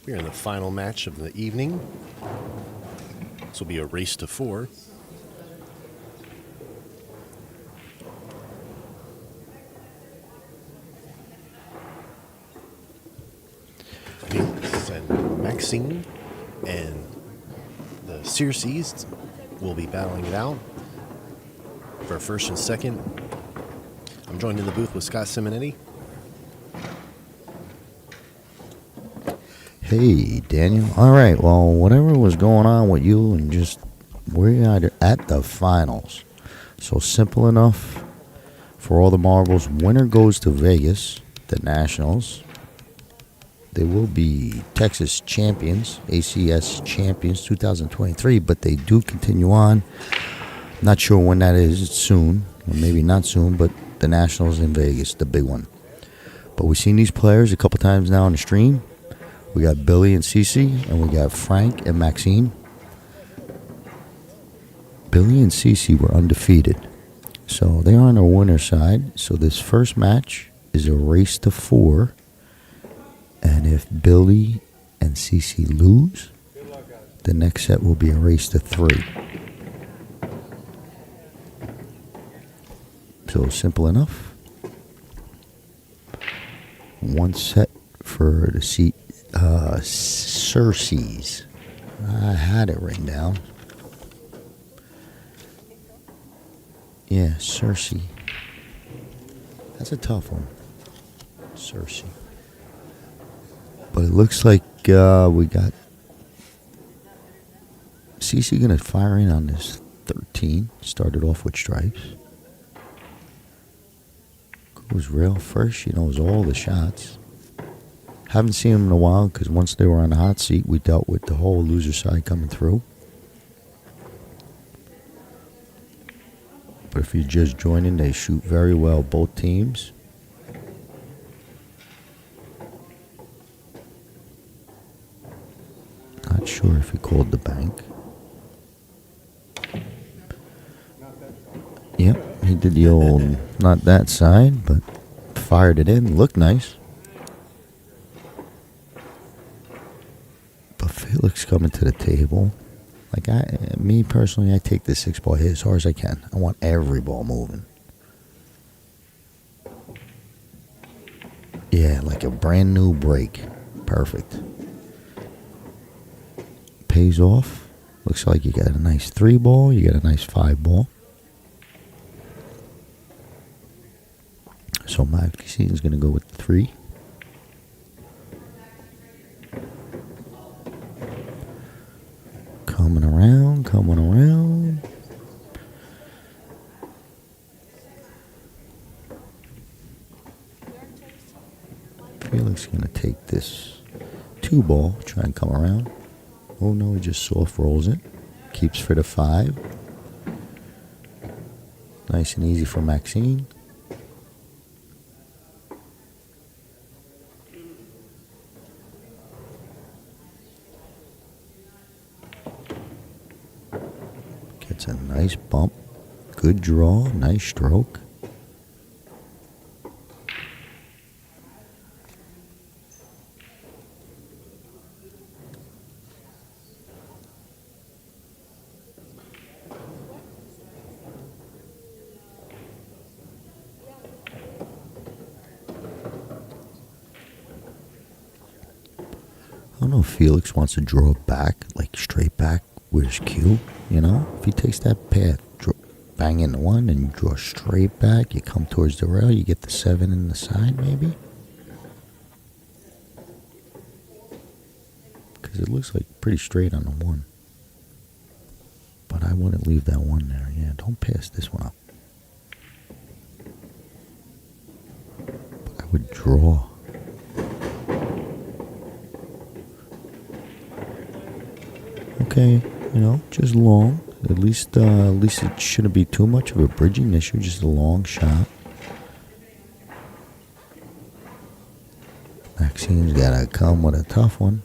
We're in the final match of the evening. This will be a race to 4. Felix and Maxine and the Searcy's will be battling it out for first and second. I'm joined in the booth with Scott Simonetti. Hey, Daniel. All right, well, whatever was going on with you and just we're at the finals. So simple enough for all the marbles. Winner goes to Vegas, the Nationals. They will be Texas champions, ACS champions 2023, but they do continue on. Not sure when that is. It's soon, or maybe not soon, but the Nationals in Vegas, the big one. But we've seen these players a couple times now on the stream. We got Billy and Cece, and we got Frank and Maxine. Billy and Cece were undefeated, so they are on the winner's side. So this first match is a race to 4, and if Billy and Cece lose, the next set will be a race to 3. So simple enough. One set for the Searcy's. I had it written down. Yeah, Searcy. That's a tough one. Searcy. But it looks like we got Cece going to fire in on this 13. Started off with stripes. Goes rail first. She knows all the shots. Haven't seen him in a while because once they were on the hot seat, we dealt with the whole loser side coming through. But if you're just joining, they shoot very well, both teams. Not sure if he called the bank. Yep, he did the old, not that side, but fired it in. Looked nice. But Felix coming to the table. Like me personally, I take the 6-ball hit as hard as I can. I want every ball moving. Yeah, like a brand new break. Perfect. Pays off. Looks like you got a nice 3-ball. You got a nice 5-ball. So Maxine's going to go with 3. Coming around, coming around. Felix going to take this 2-ball, try and come around. Oh no, he just soft rolls it. Keeps for the 5. Nice and easy for Maxine. Gets a nice bump. Good draw. Nice stroke. I don't know if Felix wants to draw back, like straight back. Where's Q? You know, if he takes that path, bang in the 1 and draw straight back, you come towards the rail, you get the 7 in the side, maybe? Because it looks like pretty straight on the 1. But I wouldn't leave that 1 there. Yeah, don't pass this one up. But I would draw. Okay, you know, just long. At least it shouldn't be too much of a bridging issue. Just a long shot. Maxine's gotta come with a tough one.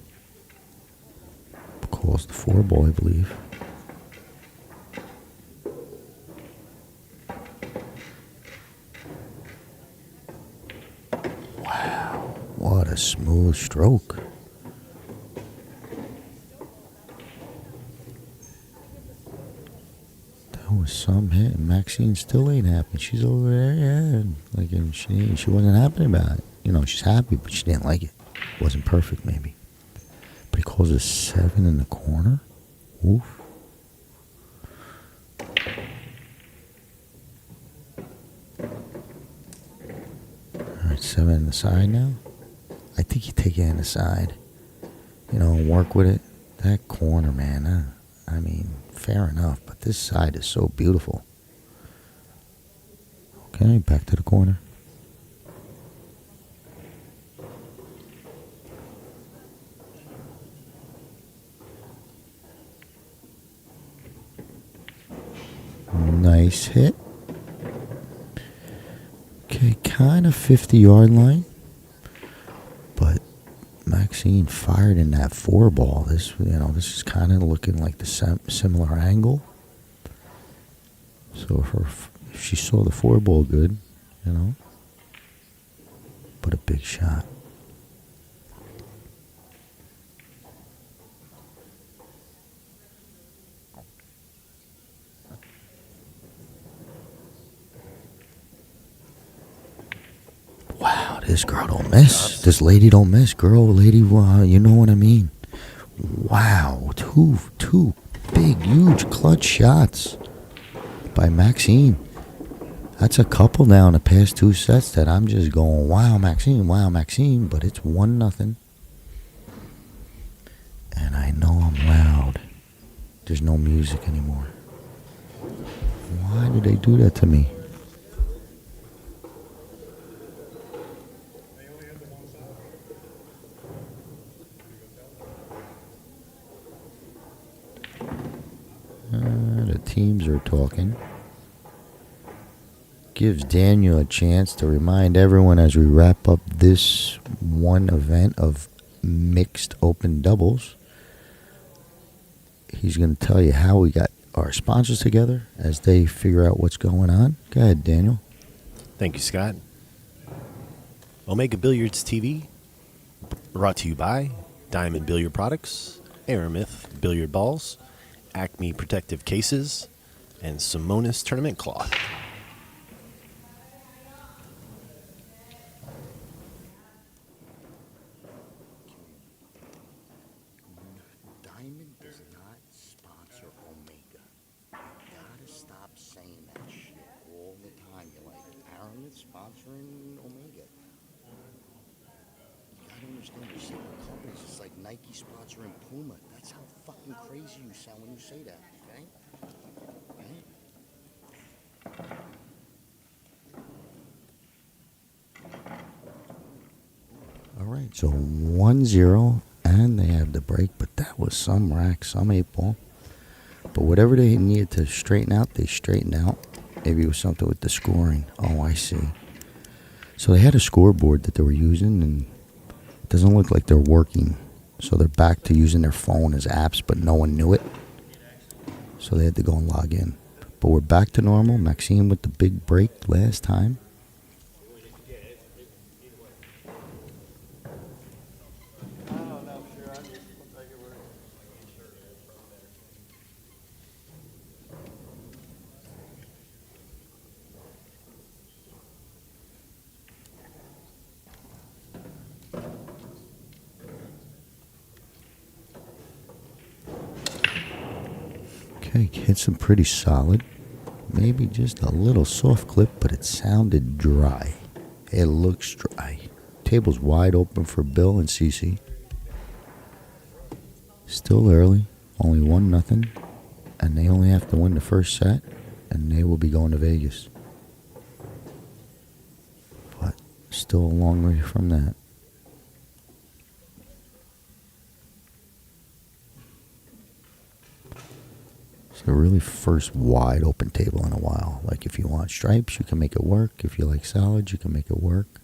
Calls the 4-ball, I believe. Wow, what a smooth stroke. That was some hit. And Maxine still ain't happy. She's over there, yeah. Like, and she wasn't happy about it. You know, she's happy, but she didn't like it. Wasn't perfect, maybe. But he calls a 7 in the corner. Oof. Alright, 7 in the side now. I think you take it in the side. You know, work with it. That corner, man. I mean, fair enough, but this side is so beautiful. Okay, back to the corner. Nice hit. Okay, kind of 50-yard line. But Maxine fired in that 4 ball. This is kind of looking like the similar angle. So if she saw the 4 ball good, but a big shot. Wow, this girl don't miss. This lady don't miss. Girl, lady, you know what I mean. Wow, two big, huge clutch shots by Maxine. That's a couple now in the past 2 sets that I'm just going, wow, Maxine, but it's 1-0. And I know I'm loud. There's no music anymore. Why did they do that to me? The teams are talking. Gives Daniel a chance to remind everyone as we wrap up this one event of mixed open doubles. He's going to tell you how we got our sponsors together as they figure out what's going on. Go ahead, Daniel. Thank you, Scott. Omega Billiards TV, brought to you by Diamond Billiard Products, Aramith Billiard Balls, Acme Protective Cases, and Simonis Tournament Cloth. Diamond does not sponsor Omega. You gotta stop saying that shit all the time. You're like, Aramith sponsoring Omega. You gotta understand you're separate companies. It's like Nike sponsoring Puma. That's how fucking crazy you sound when you say that, okay? All right, so 1-0, and they have the break, but that was some rack, some 8-ball. But whatever they needed to straighten out, they straightened out. Maybe it was something with the scoring. Oh, I see. So they had a scoreboard that they were using, and it doesn't look like they're working. So they're back to using their phone as apps, but no one knew it. So they had to go and log in. But we're back to normal. Maxine with the big break last time. Okay, hits them pretty solid. Maybe just a little soft clip, but it sounded dry. It looks dry. Table's wide open for Bill and Cece. Still early, only 1-0, and they only have to win the first set, and they will be going to Vegas. But still a long way from that. It's the really first wide open table in a while. Like if you want stripes, you can make it work. If you like solids, you can make it work.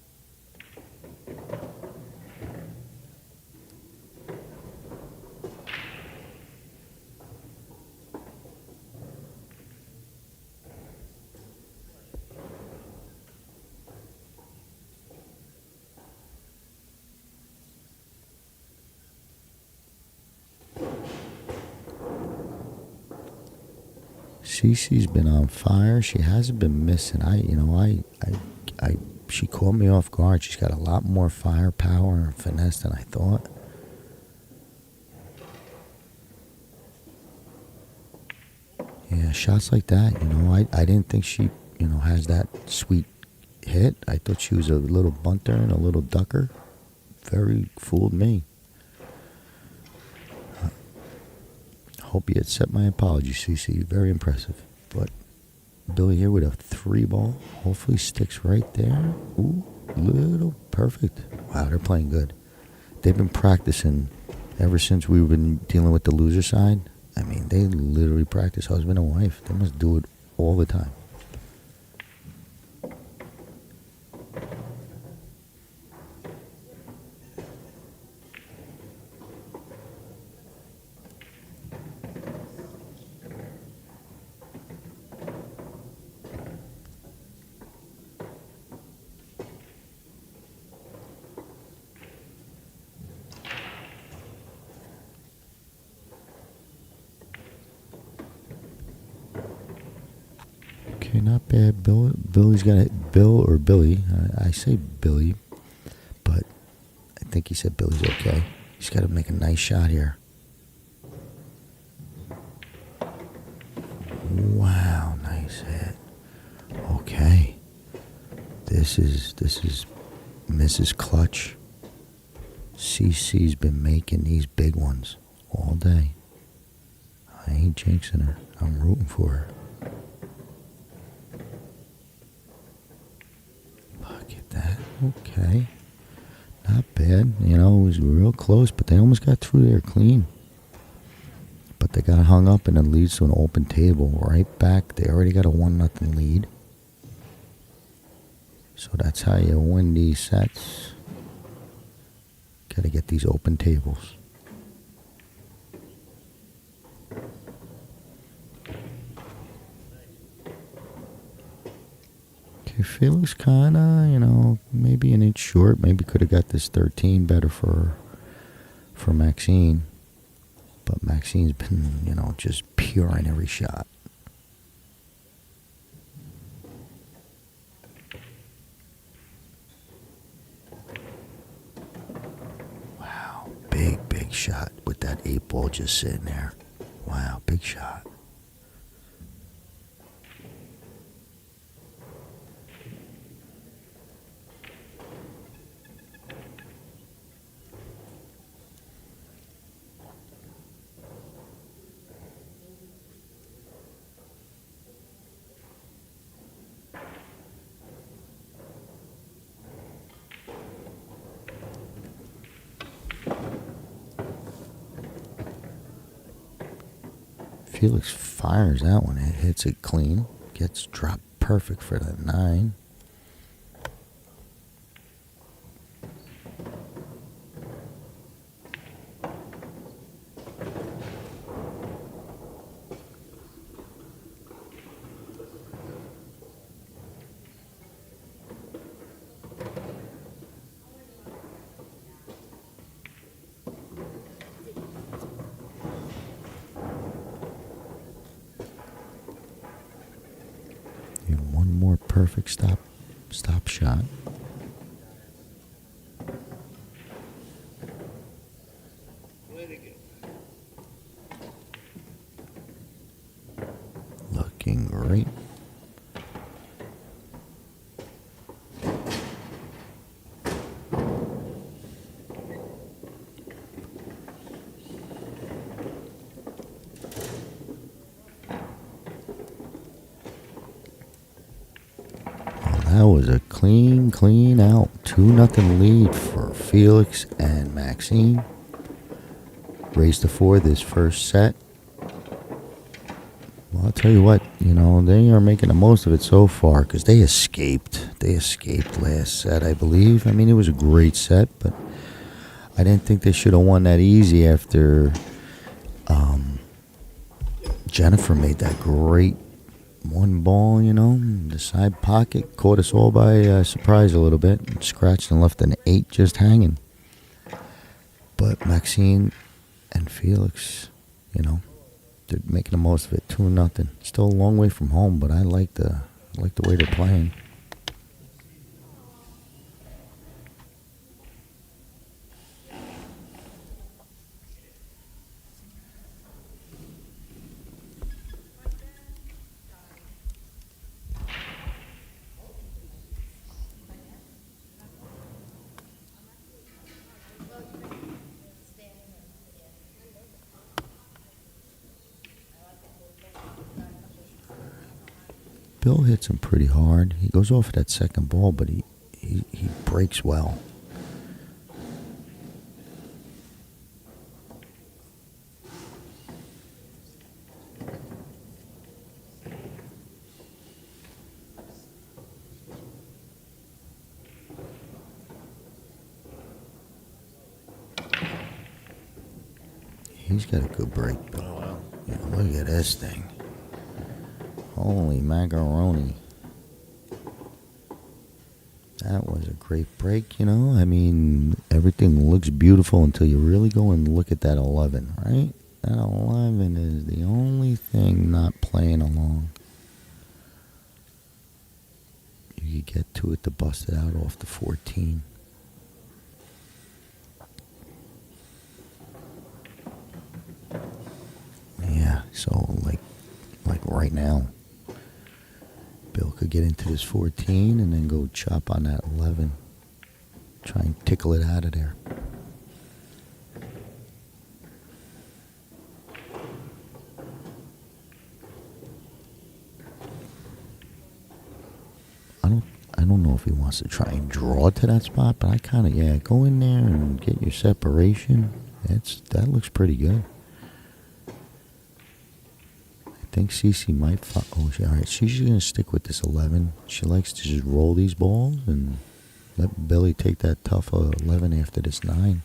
Cece's been on fire. She hasn't been missing. She caught me off guard. She's got a lot more firepower and finesse than I thought. Yeah, shots like that, I didn't think she, has that sweet hit. I thought she was a little bunter and a little ducker. Very fooled me. Hope you accept my apology, Cece. Very impressive. But Billy here with a 3-ball. Hopefully sticks right there. Ooh, little perfect. Wow, they're playing good. They've been practicing ever since we've been dealing with the loser side. I mean, they literally practice husband and wife. They must do it all the time. Okay, not bad. Billy's got it. Bill or Billy. I say Billy, but I think he said Billy's okay. He's got to make a nice shot here. Wow, nice hit. Okay. This is Mrs. Clutch. CC's been making these big ones all day. I ain't jinxing her. I'm rooting for her. Look at that. Okay. Not bad. It was real close, but they almost got through there clean. But they got hung up and it leads to an open table right back. They already got a 1-0 lead. So that's how you win these sets. Got to get these open tables. Okay, Felix kind of, maybe an inch short. Maybe could have got this 13 better for Maxine. But Maxine's been, just pure in every shot. Wow, big shot with that 8-ball just sitting there. Wow, big shot. Felix fires that one. It hits it clean. Gets dropped perfect for that 9. And one more perfect stop shot. Looking great. That was a clean out. 2-0 lead for Felix and Maxine. Race to 4 this first set. Well, I'll tell you what, they are making the most of it so far because they escaped. They escaped last set, I believe. I mean, it was a great set, but I didn't think they should have won that easy after Jennifer made that great 1-ball, the side pocket. Caught us all by surprise a little bit. And scratched and left an 8 just hanging. But Maxine and Felix, They're making the most of it. 2-0. Still a long way from home, but I like the way they're playing. Bill hits him pretty hard. He goes off of that second ball, but he breaks well. He's got a good break. Oh, wow. Yeah, look at this thing. Holy macaroni. That was a great break, you know. I mean, everything looks beautiful until you really go and look at that 11, right? That 11 is the only thing not playing along. You could get to it to bust it out off the 14. Yeah, so like right now, Bill could get into this 14 and then go chop on that 11. Try and tickle it out of there. I don't know if he wants to try and draw to that spot, but I kind of, go in there and get your separation. That looks pretty good. I think Cece might. All right. She's gonna stick with this 11. She likes to just roll these balls and let Billy take that tough 11 after this 9.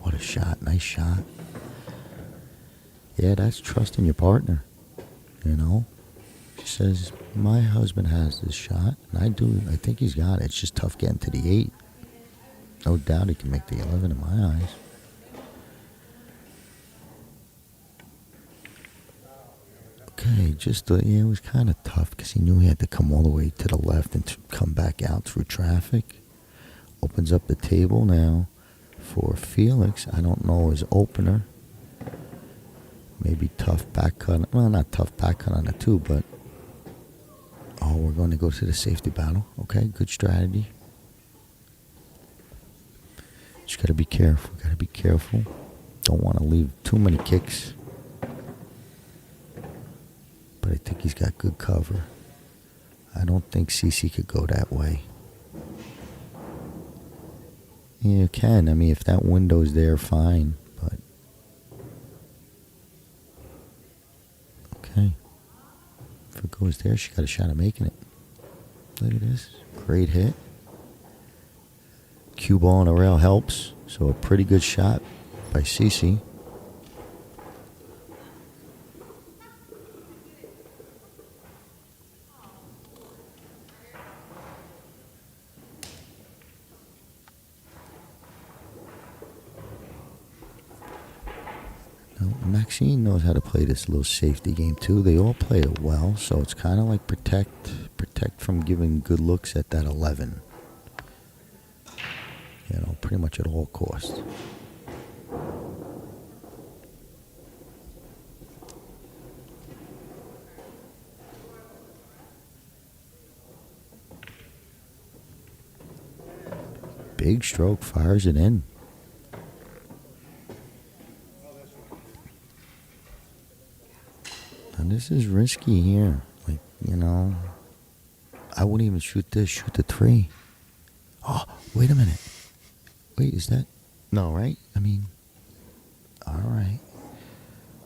What a shot! Nice shot. Yeah, that's trusting your partner. You know. She says, "My husband has this shot, and I do. I think he's got it. It's just tough getting to the 8. No doubt he can make the 11 in my eyes." Okay, it was kind of tough because he knew he had to come all the way to the left and come back out through traffic. Opens up the table now for Felix. I don't know his opener. Maybe tough back cut. Well, not tough back cut on the 2, but... Oh, we're going to go to the safety battle. Okay, good strategy. Just got to be careful. Don't want to leave too many kicks. But I think he's got good cover. I don't think Cece could go that way. Yeah, you can. I mean, if that window's there, fine. But okay. If it goes there, she got a shot at making it. Look at this. Great hit. Cue ball on the rail helps. So a pretty good shot by Cece. Maxine knows how to play this little safety game too. They all play it well, so it's kind of like protect from giving good looks at that 11. You know, pretty much at all costs. Big stroke, fires it in. And this is risky here. Like, you know, I wouldn't even shoot this. Shoot the 3. Oh, wait a minute. Wait, is that? No, right? I mean, all right.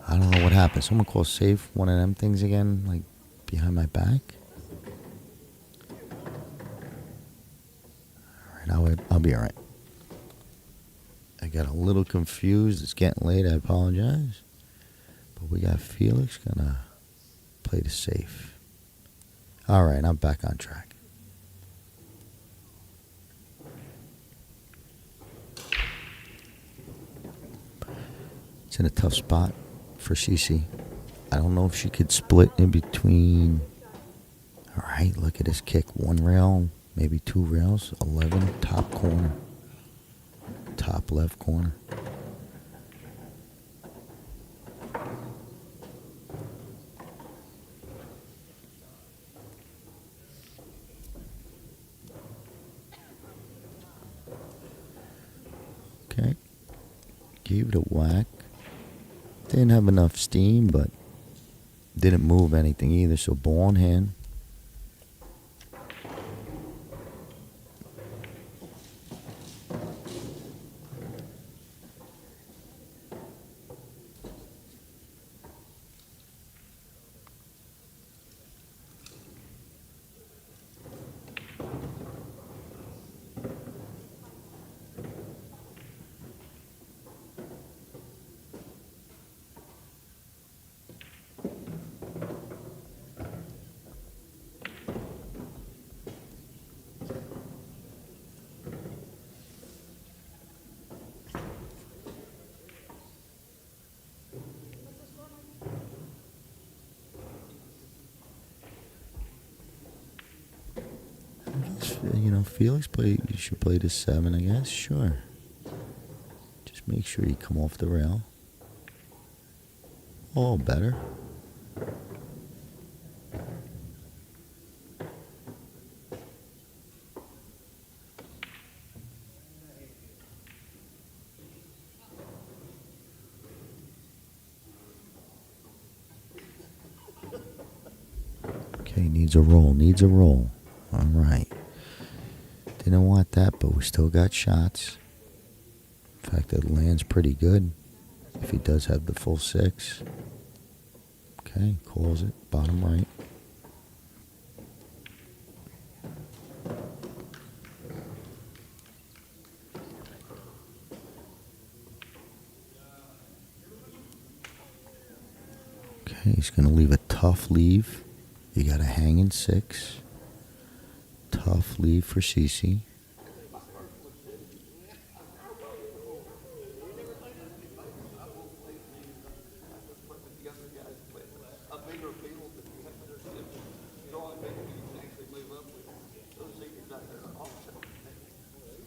I don't know what happened. Someone call safe one of them things again, like behind my back. All right, I'll be all right. I got a little confused. It's getting late. I apologize. But we got Felix gonna play the safe. All right, I'm back on track. It's in a tough spot for Cece. I don't know if she could split in between. All right, look at this kick. One rail, maybe two rails. 11, top corner. Top left corner. Okay. Gave it a whack. Didn't have enough steam, but didn't move anything either, so ball in hand. You know, Felix play. You should play to 7, I guess. Sure. Just make sure you come off the rail. Oh, better. Okay, needs a roll. Needs a roll. All right. Didn't want that, but we still got shots. In fact, it lands pretty good if he does have the full 6. Okay, calls it. Bottom right. Okay, he's going to leave a tough leave. You got a hanging 6. Tough leave for CC.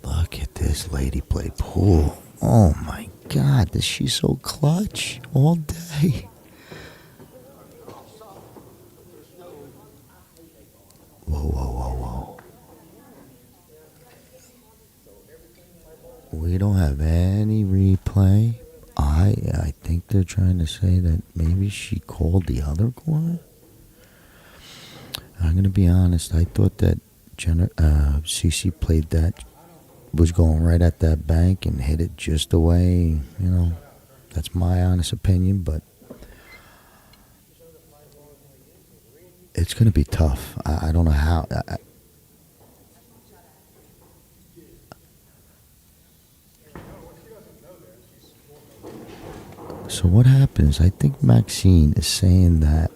Look at this lady play pool. Oh my God, she's so clutch all day. Whoa, whoa, whoa, whoa. We don't have any replay. I think they're trying to say that maybe she called the other corner. I'm going to be honest. I thought that CC played that, was going right at that bank and hit it just away. You know, that's my honest opinion, but it's going to be tough. I don't know how. So what happens? I think Maxine is saying that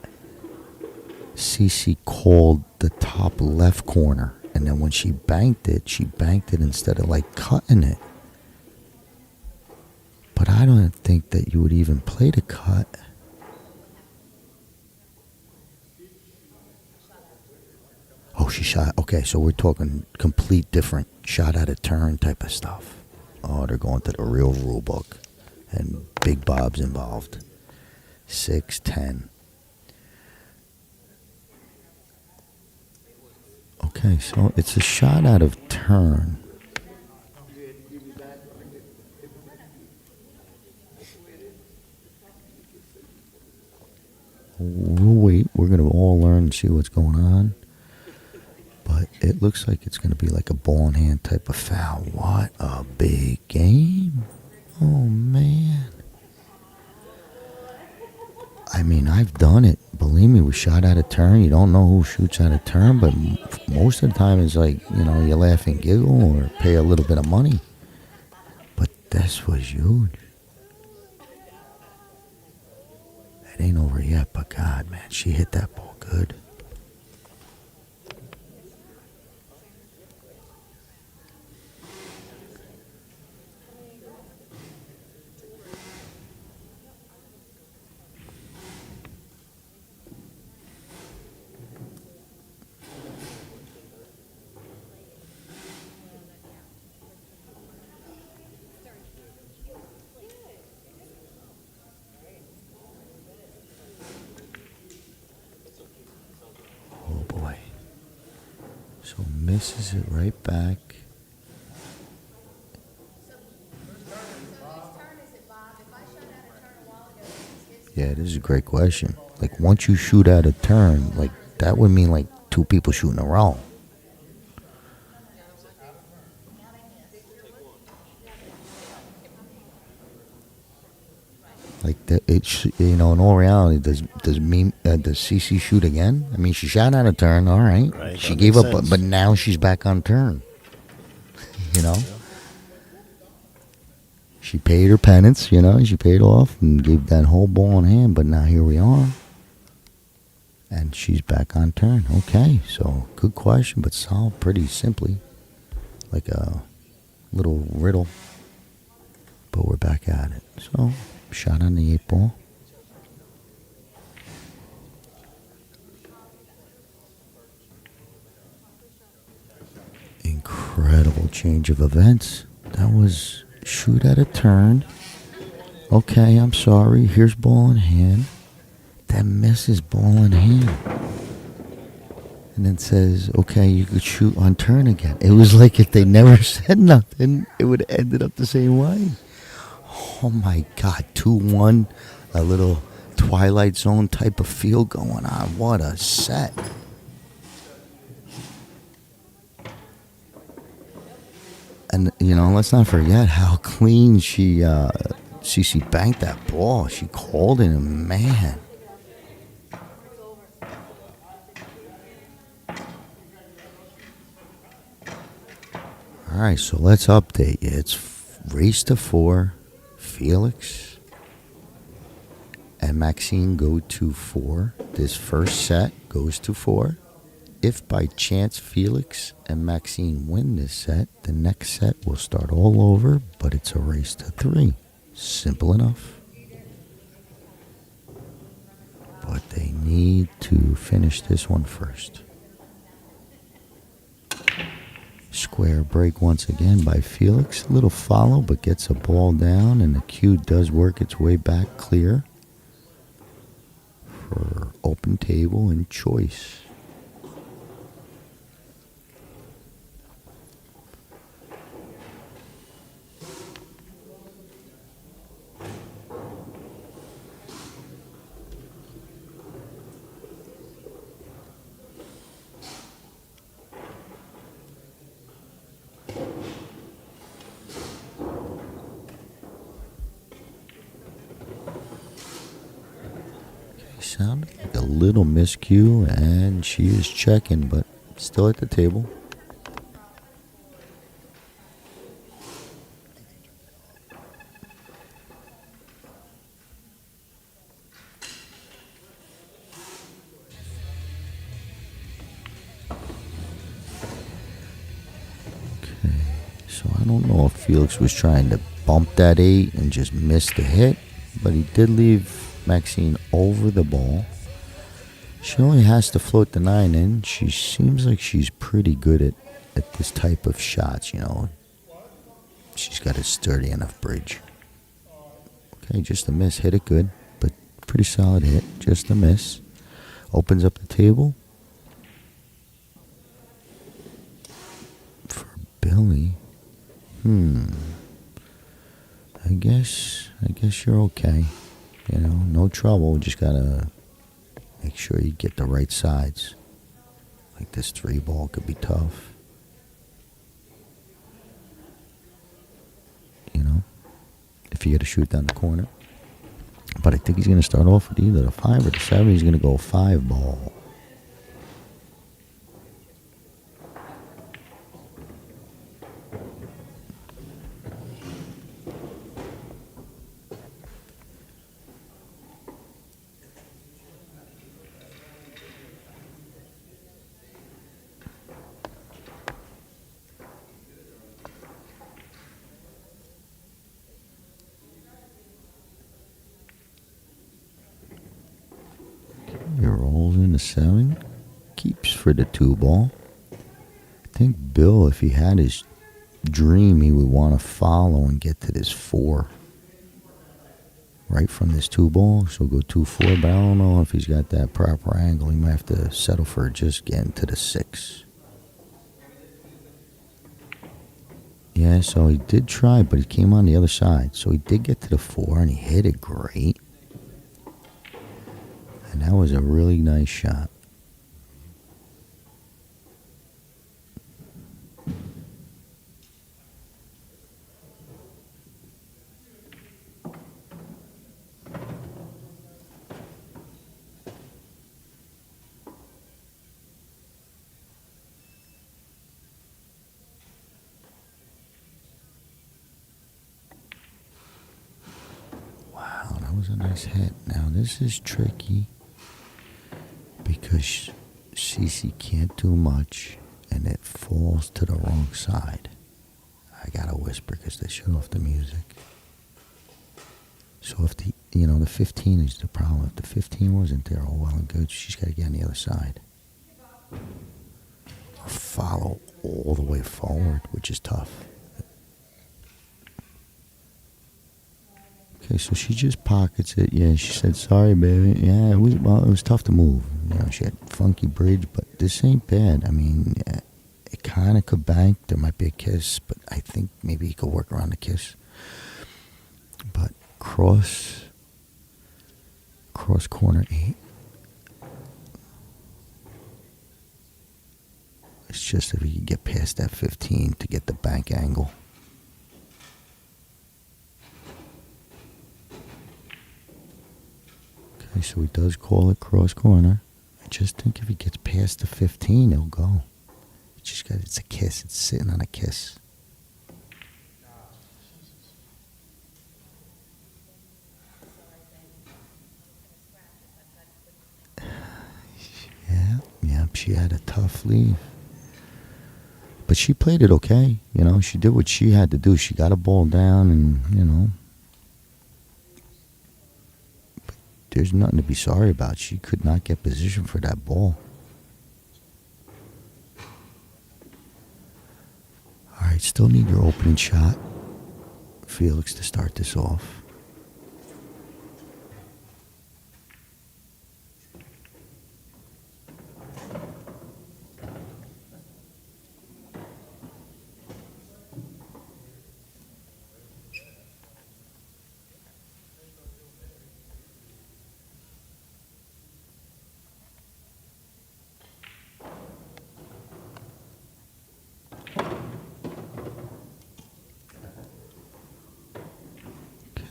CC called the top left corner, and then when she banked it instead of like cutting it. But I don't think that you would even play the cut. Oh, she shot. Okay, so we're talking complete different shot out of turn type of stuff. Oh, they're going to the real rule book. And Big Bob's involved. 6-10. Okay, so it's a shot out of turn. We'll wait. We're going to all learn and see what's going on. But it looks like it's going to be like a ball in hand type of foul. What a big game. Oh, man. I mean, I've done it. Believe me, we shot out of turn. You don't know who shoots out of turn, but most of the time it's like, you know, you laugh and giggle or pay a little bit of money. But this was huge. It ain't over yet, but God, man, she hit that ball good. So misses it right back. Yeah, this is a great question. Like, once you shoot out a turn, like, that would mean, like, two people shoot in a row. Like, in all reality, does CC shoot again? I mean, she shot out a turn, all right. Right, She that gave makes up, sense. but now she's back on turn. You know? She paid her penance, she paid off and gave that whole ball in hand, but now here we are. And she's back on turn. Okay, so good question, but solved pretty simply. Like a little riddle. But we're back at it. So, shot on the 8 ball. Incredible change of events. That was shoot at a turn. Okay, I'm sorry. Here's ball in hand. That misses ball in hand. And then says, okay, you could shoot on turn again. It was like if they never said nothing, it would have ended up the same way. Oh my God, 2-1. A little Twilight Zone type of feel going on. What a set. And, let's not forget how clean CC banked that ball. She called it, and man. All right, so let's update you. It's race to 4. Felix and Maxine go to 4. This first set goes to 4. If by chance Felix and Maxine win this set, the next set will start all over, but it's a race to 3. Simple enough. But they need to finish this one first. Square break once again by Felix. A little follow, but gets a ball down, and the cue does work its way back clear for open table and choice. Sounded like a little miscue, and she is checking, but still at the table. Okay, so I don't know if Felix was trying to bump that 8 and just missed the hit, but he did leave Maxine over the ball. She only has to float the 9 in. She seems like she's pretty good at this type of shots, She's got a sturdy enough bridge. Okay, just a miss. Hit it good, but pretty solid hit. Just a miss. Opens up the table. For Billy. I guess you're okay. No trouble. Just gotta make sure you get the right sides. Like this 3 ball could be tough. If you get to shoot down the corner. But I think he's going to start off with either the 5 or the 7. He's going to go 5 ball. He rolls in the 7. Keeps for the 2 ball. I think Bill, if he had his dream, he would want to follow and get to this 4. Right from this 2 ball. So go 2-4, but I don't know if he's got that proper angle. He might have to settle for just getting to the 6. Yeah, so he did try, but he came on the other side. So he did get to the 4, and he hit it great. And that was a really nice shot. Wow, that was a nice hit. Now, this is tricky because Cece can't do much, and it falls to the wrong side. I gotta whisper because they shut off the music. So if the 15 is the problem. If the 15 wasn't there, all well and good, she's got to get on the other side. Or follow all the way forward, which is tough. Okay, so she just pockets it. Yeah, she said, "Sorry, baby." Yeah, it was tough to move. She had funky bridge, but this ain't bad. I mean, it kind of could bank. There might be a kiss, but I think maybe he could work around the kiss. But cross corner 8. It's just if he can get past that 15 to get the bank angle. Okay, so he does call it cross corner. I just think if he gets past the 15, he'll go. It's a kiss. It's sitting on a kiss. Yeah, she had a tough leave. But she played it okay. She did what she had to do. She got a ball down and, But there's nothing to be sorry about. She could not get position for that ball. All right, still need your opening shot, Felix, to start this off.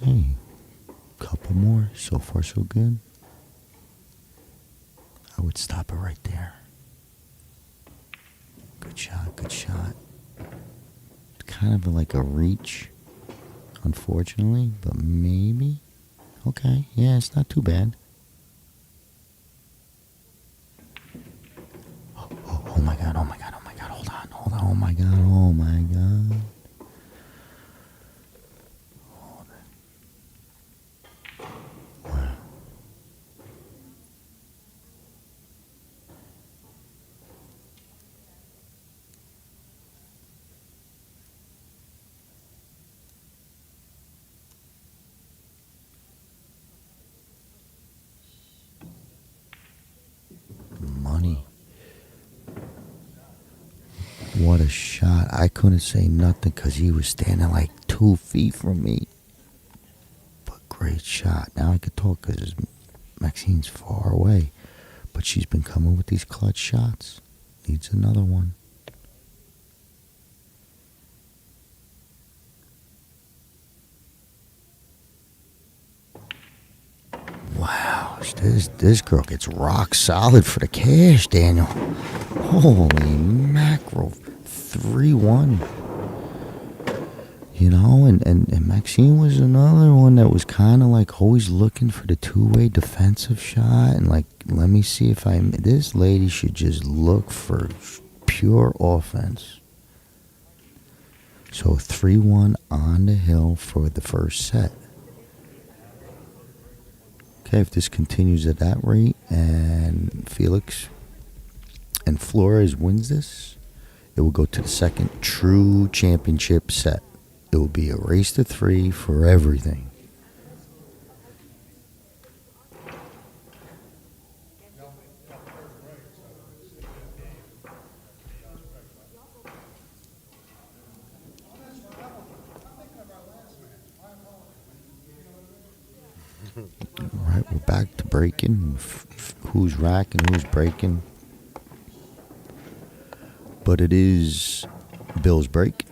Okay, couple more. So far, so good. I would stop it right there. Good shot, good shot. Kind of like a reach, unfortunately, but maybe. Okay, yeah, it's not too bad. Oh my God, oh my God, oh my God, hold on, oh my God, oh my God. Wow. Money. What a shot. I couldn't say nothing because he was standing like 2 feet from me. But great shot. Now I could talk because Maxine's far away. But she's been coming with these clutch shots. Needs another one. Wow, this girl gets rock solid for the cash, Daniel. Holy mackerel. 3-1. And Maxine was another one that was kind of like always looking for the two-way defensive shot. And like, let me see if this lady should just look for pure offense. So 3-1 on the hill for the first set. Okay, if this continues at that rate and Felix and Flores wins this, it will go to the second true championship set. It will be a race to 3 for everything. Alright, we're back to breaking. Who's racking, who's breaking. But it is Bill's break.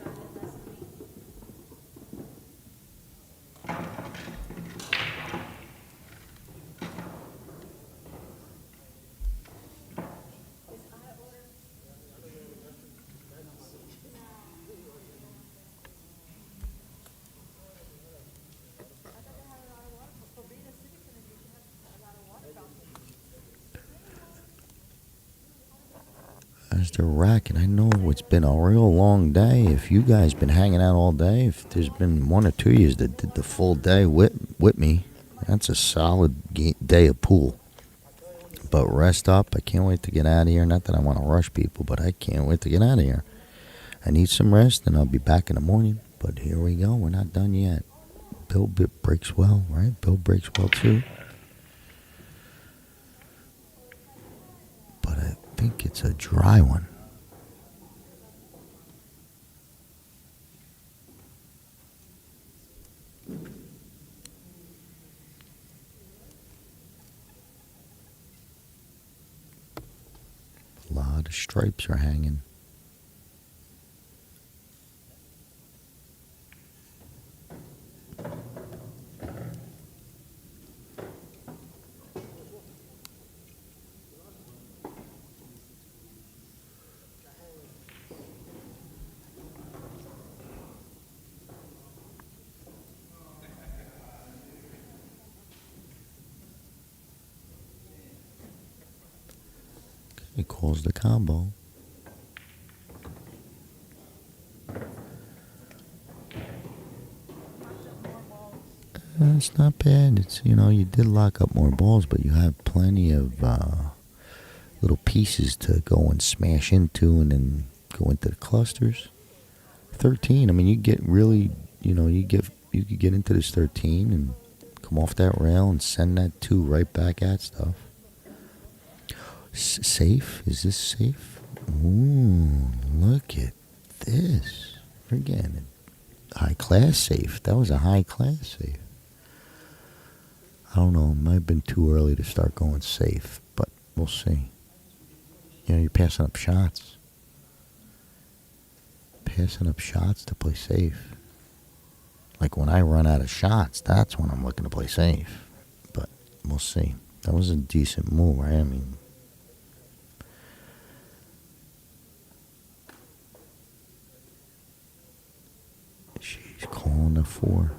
As they're racking, I know it's been a real long day. If you guys been hanging out all day, if there's been one or two years that did the full day with me, that's a solid day of pool. But rest up. I can't wait to get out of here. Not that I want to rush people, but I can't wait to get out of here. I need some rest, and I'll be back in the morning. But here we go. We're not done yet. Bill breaks well, right? Bill breaks well, too. But I think it's a dry one. A lot of stripes are hanging. It calls the combo. It's not bad. It's, you did lock up more balls, but you have plenty of little pieces to go and smash into and then go into the clusters. 13, I mean, you get really, you could get into this 13 and come off that rail and send that 2 right back at stuff. Safe? Is this safe? Ooh, look at this. We're getting a high class safe. That was a high class safe. I don't know. It might have been too early to start going safe, but we'll see. You're passing up shots. Passing up shots to play safe. Like when I run out of shots, that's when I'm looking to play safe. But we'll see. That was a decent move, right? I mean, she's calling the 4.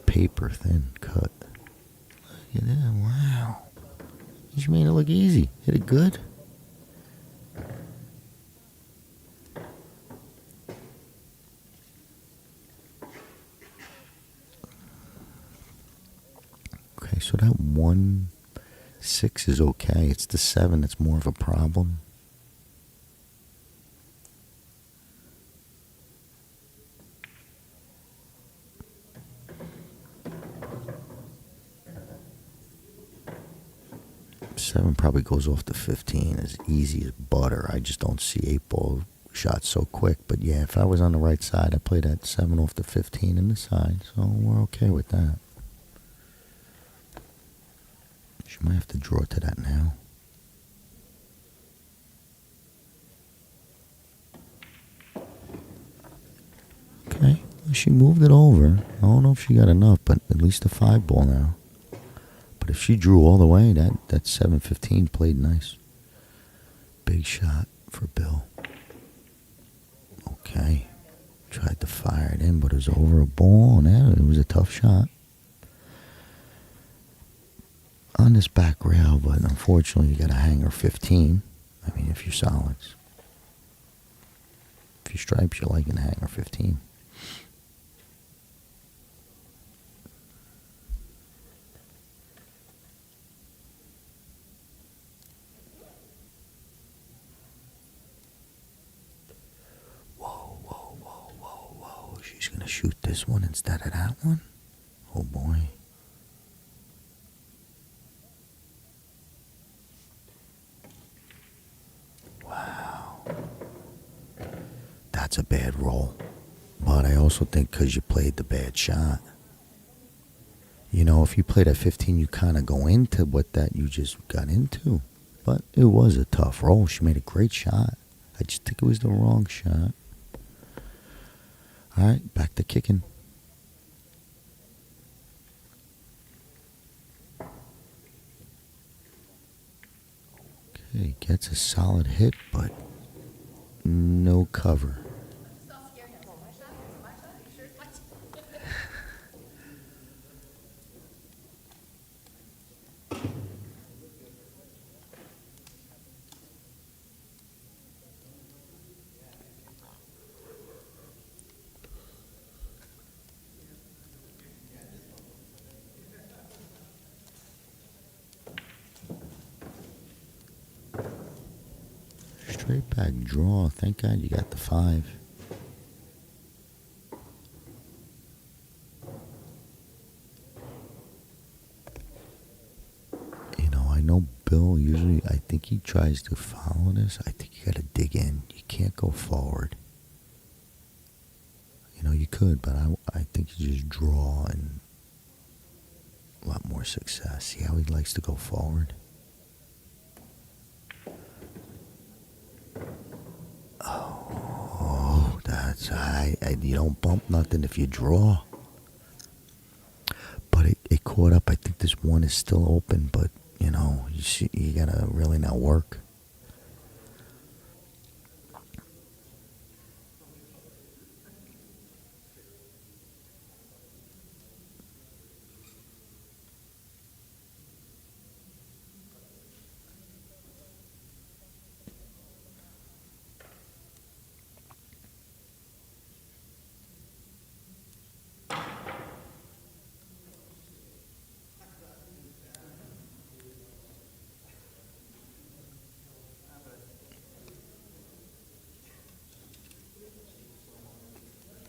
Paper thin cut. Look at that. Wow. She made it look easy. Hit it good. Okay, so that 1-6 is okay. It's the 7 that's more of a problem. Seven probably goes off to 15 as easy as butter. I just don't see 8-ball shots so quick. But yeah, if I was on the right side, I'd play that 7 off to 15 in the side. So we're okay with that. She might have to draw to that now. Okay, she moved it over. I don't know if she got enough, but at least a 5-ball now. But if she drew all the way, that 7-15 played nice. Big shot for Bill. Okay. Tried to fire it in, but it was over a ball, and it was a tough shot. On this back rail, but unfortunately you got a hanger 15. I mean, if you're solids. If you stripes, you're liking a hanger 15. She's going to shoot this one instead of that one? Oh boy. Wow. That's a bad roll. But I also think because you played the bad shot. You know, if you played at 15, you kind of go into what that you just got into. But it was a tough roll. She made a great shot. I just think it was the wrong shot. All right, back to kicking. Okay, gets a solid hit, but no cover. Straight back draw. Thank God you got the 5. You know, I know Bill usually, I think he tries to follow this. I think you got to dig in. You can't go forward. You know, you could, but I think you just draw and a lot more success. See how he likes to go forward? Oh, that's, you don't bump nothing if you draw. But it caught up. I think this one is still open, but, you know, you gotta really now work.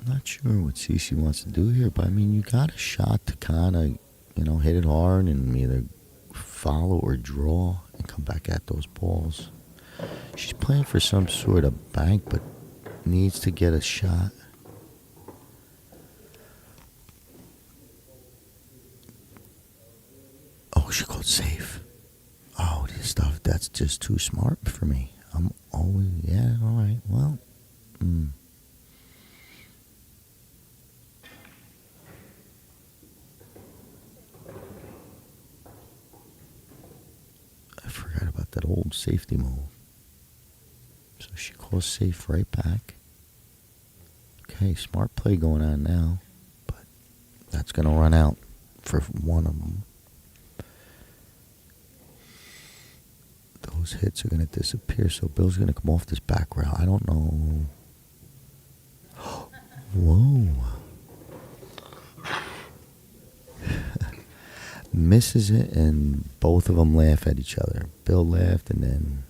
Not sure what CC wants to do here, but I mean, you got a shot to kind of, you know, hit it hard and either follow or draw and come back at those balls. She's playing for some sort of bank, but needs to get a shot. Oh, she called safe. Oh, this stuff, that's just too smart for me. I'm always, yeah, all right, well, I forgot about that old safety move. So she calls safe right back. Okay, smart play going on now, but that's going to run out for one of them. Those hits are going to disappear, so Bill's going to come off this back route. I don't know. Whoa. Misses it, and both of them laugh at each other. Bill laughed, and then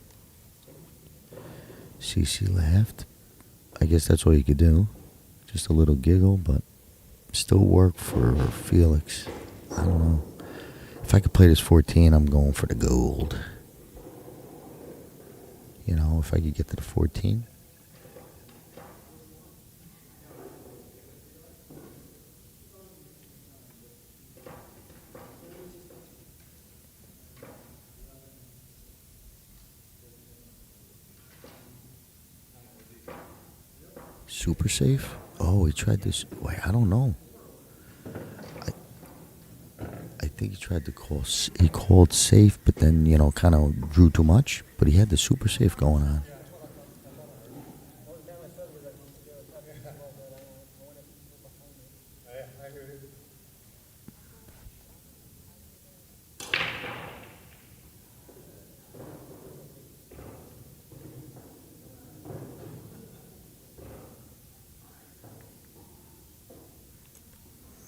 CC laughed. I guess that's all you could do. Just a little giggle, but still work for Felix. I don't know. If I could play this 14, I'm going for the gold. You know, if I could get to the 14. Super safe? Oh, he tried this. Wait, I don't know. I think he tried to call. He called safe, but then, you know, kind of drew too much. But he had the super safe going on.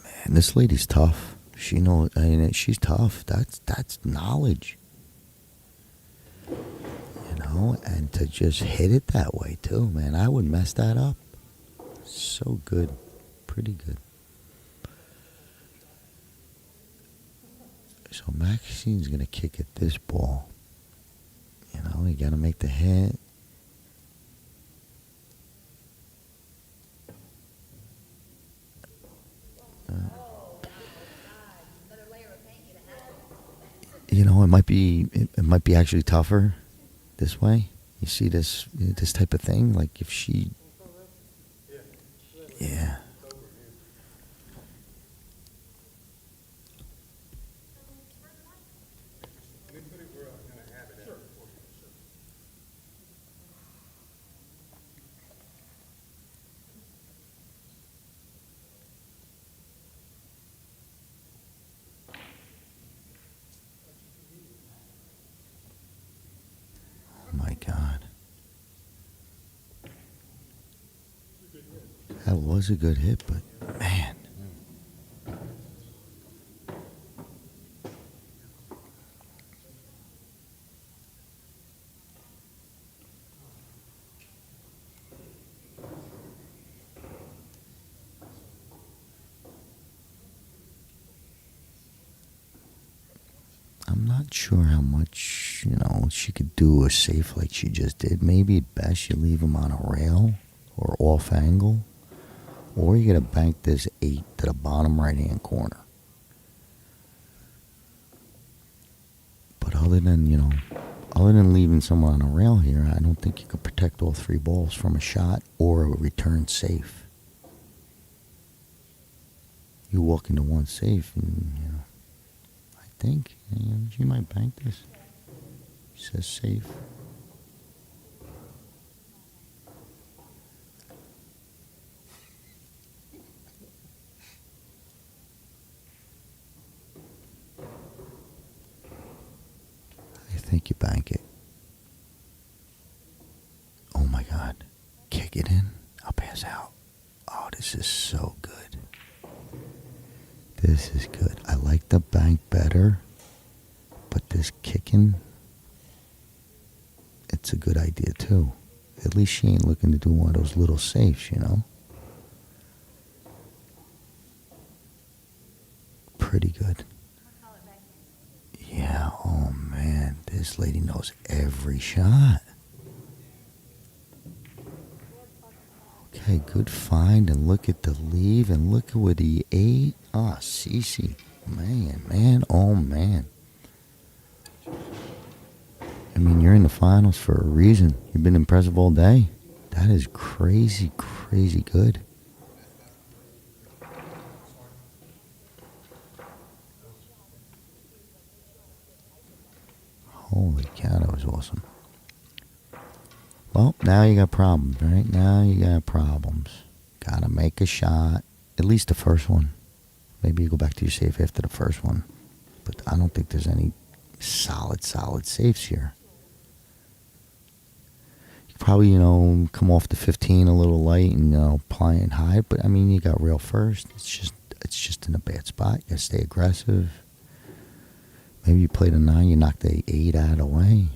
Man, this lady's tough. She knows. I mean, she's tough. That's knowledge. You know, and to just hit it that way too, man. I would mess that up. So good, pretty good. So Maxine's gonna kick at this ball. You know, you gotta make the hit. it might be actually tougher this way. You see this type of thing, like if she, yeah. Oh my God. That was a good hit, but man. I'm not sure how much, she could do a safe like she just did. Maybe at best you leave him on a rail or off angle. Or you gotta bank this 8 to the bottom right hand corner. But other than leaving someone on a rail here, I don't think you could protect all 3 balls from a shot or a return safe. You walk into one safe and, I think, she might bank this. It says safe. I think you bank it. Oh my God. Kick it in. I'll pass out. Oh, this is so good. This is good. I like the bank better, but this kicking, it's a good idea too. At least she ain't looking to do one of those little safes, Pretty good. Yeah, oh man, this lady knows every shot. Okay, good find, and look at the leave, and look at where the 8. Ah, Cece. Man, oh man. I mean, you're in the finals for a reason. You've been impressive all day. That is crazy, crazy good. Holy cow, that was awesome. Well, now you got problems, right? Now you got problems. Gotta make a shot. At least the first one. Maybe you go back to your safe after the first one. But I don't think there's any solid safes here. You probably, come off the 15 a little light and, play it high. But, I mean, you got rail first. It's just in a bad spot. You gotta stay aggressive. Maybe you played a 9, you knocked the 8 out of the way.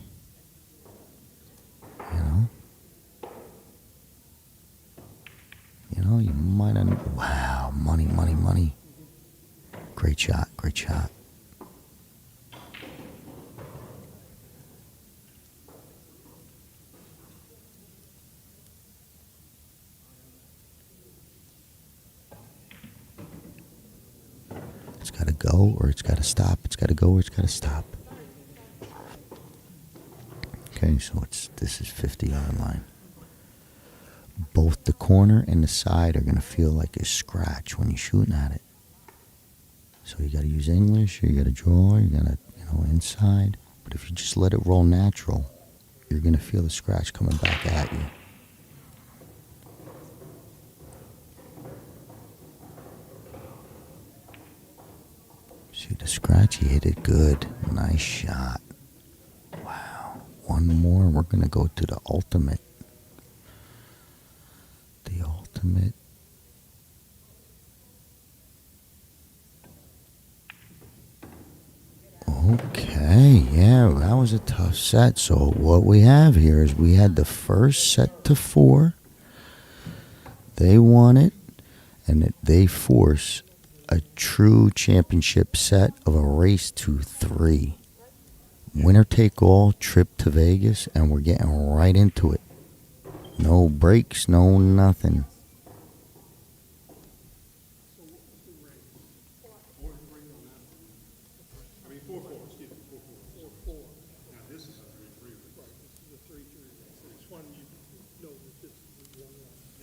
You might have... Wow, money. Great shot. It's got to go or it's got to stop. It's got to go or it's got to stop. Okay, so this is 50-yard line. Both the corner and the side are going to feel like a scratch when you're shooting at it. So you got to use English, or you got to draw, you got to, inside. But if you just let it roll natural, you're going to feel the scratch coming back at you. See the scratch? He hit it good. Nice shot. Wow. One more, we're going to go to the ultimate. The ultimate. Okay, yeah, that was a tough set. So what we have here is we had the first set to 4. They won it, and they force a true championship set of a race to 3. Winner take all, trip to Vegas, and we're getting right into it. No breaks, no nothing.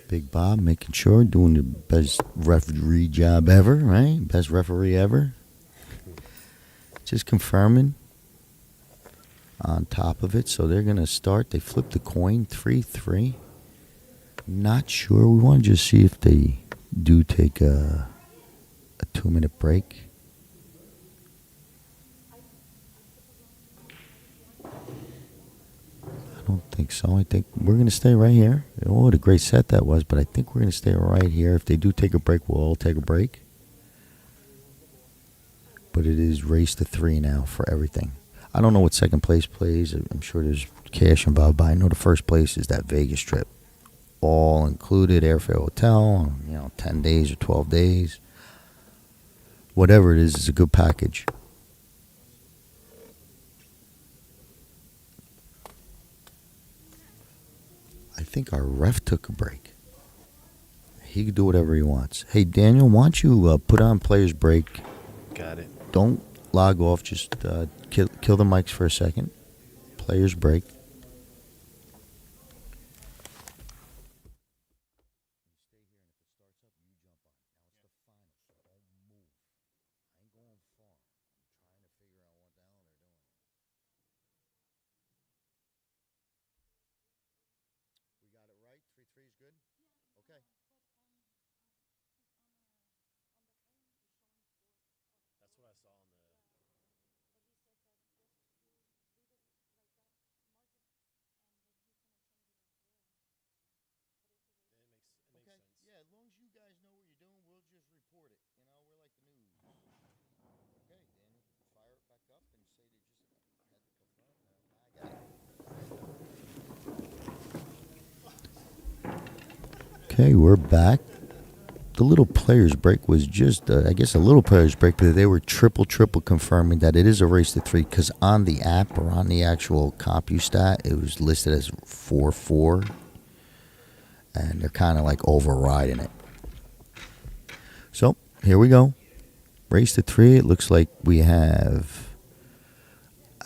Big Bob making sure, doing the best referee job ever, right? Best referee ever. Just confirming on top of it. So they're going to start. They flip the coin, 3-3. Not sure. We want to just see if they do take a 2-minute break. I don't think so. I think we're going to stay right here. Oh, what a great set that was, but I think we're going to stay right here. If they do take a break, we'll all take a break. But it is race to 3 now for everything. I don't know what second place plays. I'm sure there's cash involved, but I know the first place is that Vegas trip. All included, airfare, hotel, 10 days or 12 days. Whatever it is, it's a good package. I think our ref took a break. He can do whatever he wants. Hey, Daniel, why don't you put on players break? Got it. Don't log off. Just kill the mics for a second. Players break. Yeah, as long as you guys know what you're doing, we'll just report it. We're like the news. Okay, Daniel, fire it back up and say they just had to confirm. I got it. Okay, we're back. The little players break was just, I guess, a little players break, but they were triple confirming that it is a race to 3, because on the app or on the actual CompuStat, it was listed as 4-4. And they're kind of like overriding it. So, here we go. Race to 3. It looks like we have,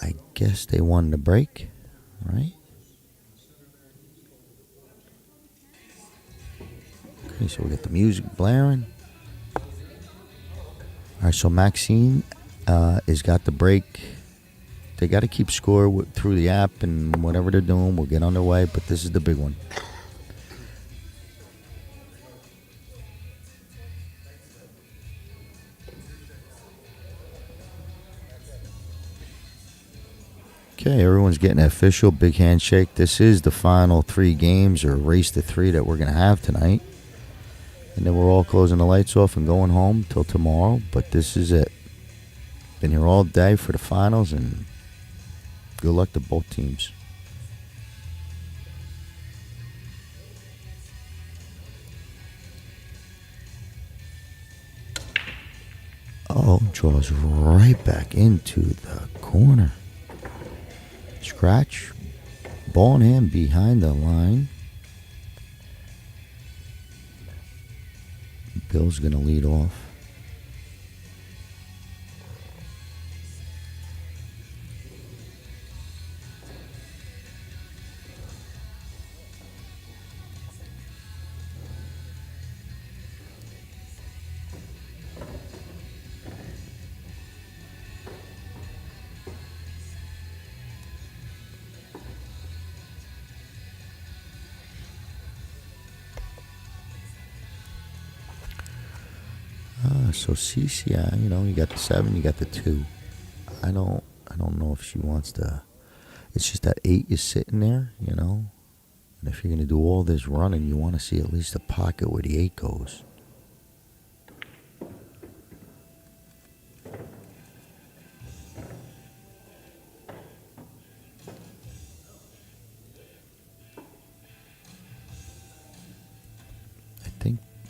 I guess they won the break, right? Okay, so we got the music blaring. All right, so Maxine has got the break. They got to keep score through the app and whatever they're doing. We'll get on their way, but this is the big one. Okay, everyone's getting an official big handshake. This is the final 3 games or race to 3 that we're going to have tonight. And then we're all closing the lights off and going home till tomorrow. But this is it. Been here all day for the finals, and good luck to both teams. Oh, draws right back into the corner. Scratch, ball in hand behind the line. Bill's going to lead off. So CCI, you got the 7, you got the 2. I don't know if she wants to. It's just that 8 is sitting there, And if you're going to do all this running, you want to see at least a pocket where the 8 goes.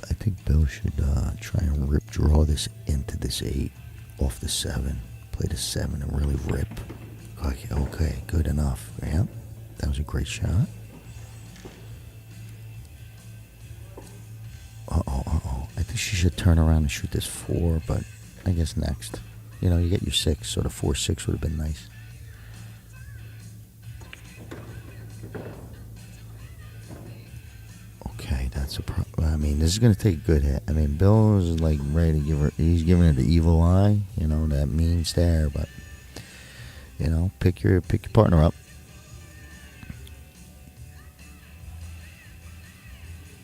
I think Bill should try and draw this into this 8 off the 7. Play the 7 and really rip. Okay, good enough. Yep, that was a great shot. I think she should turn around and shoot this 4, but I guess next. You get your 6, so the 4-6 would have been nice. Okay, that's I mean, this is going to take a good hit. I mean, Bill is like ready to give her. He's giving her the evil eye. You know, that mean stare. But you know, pick your partner up.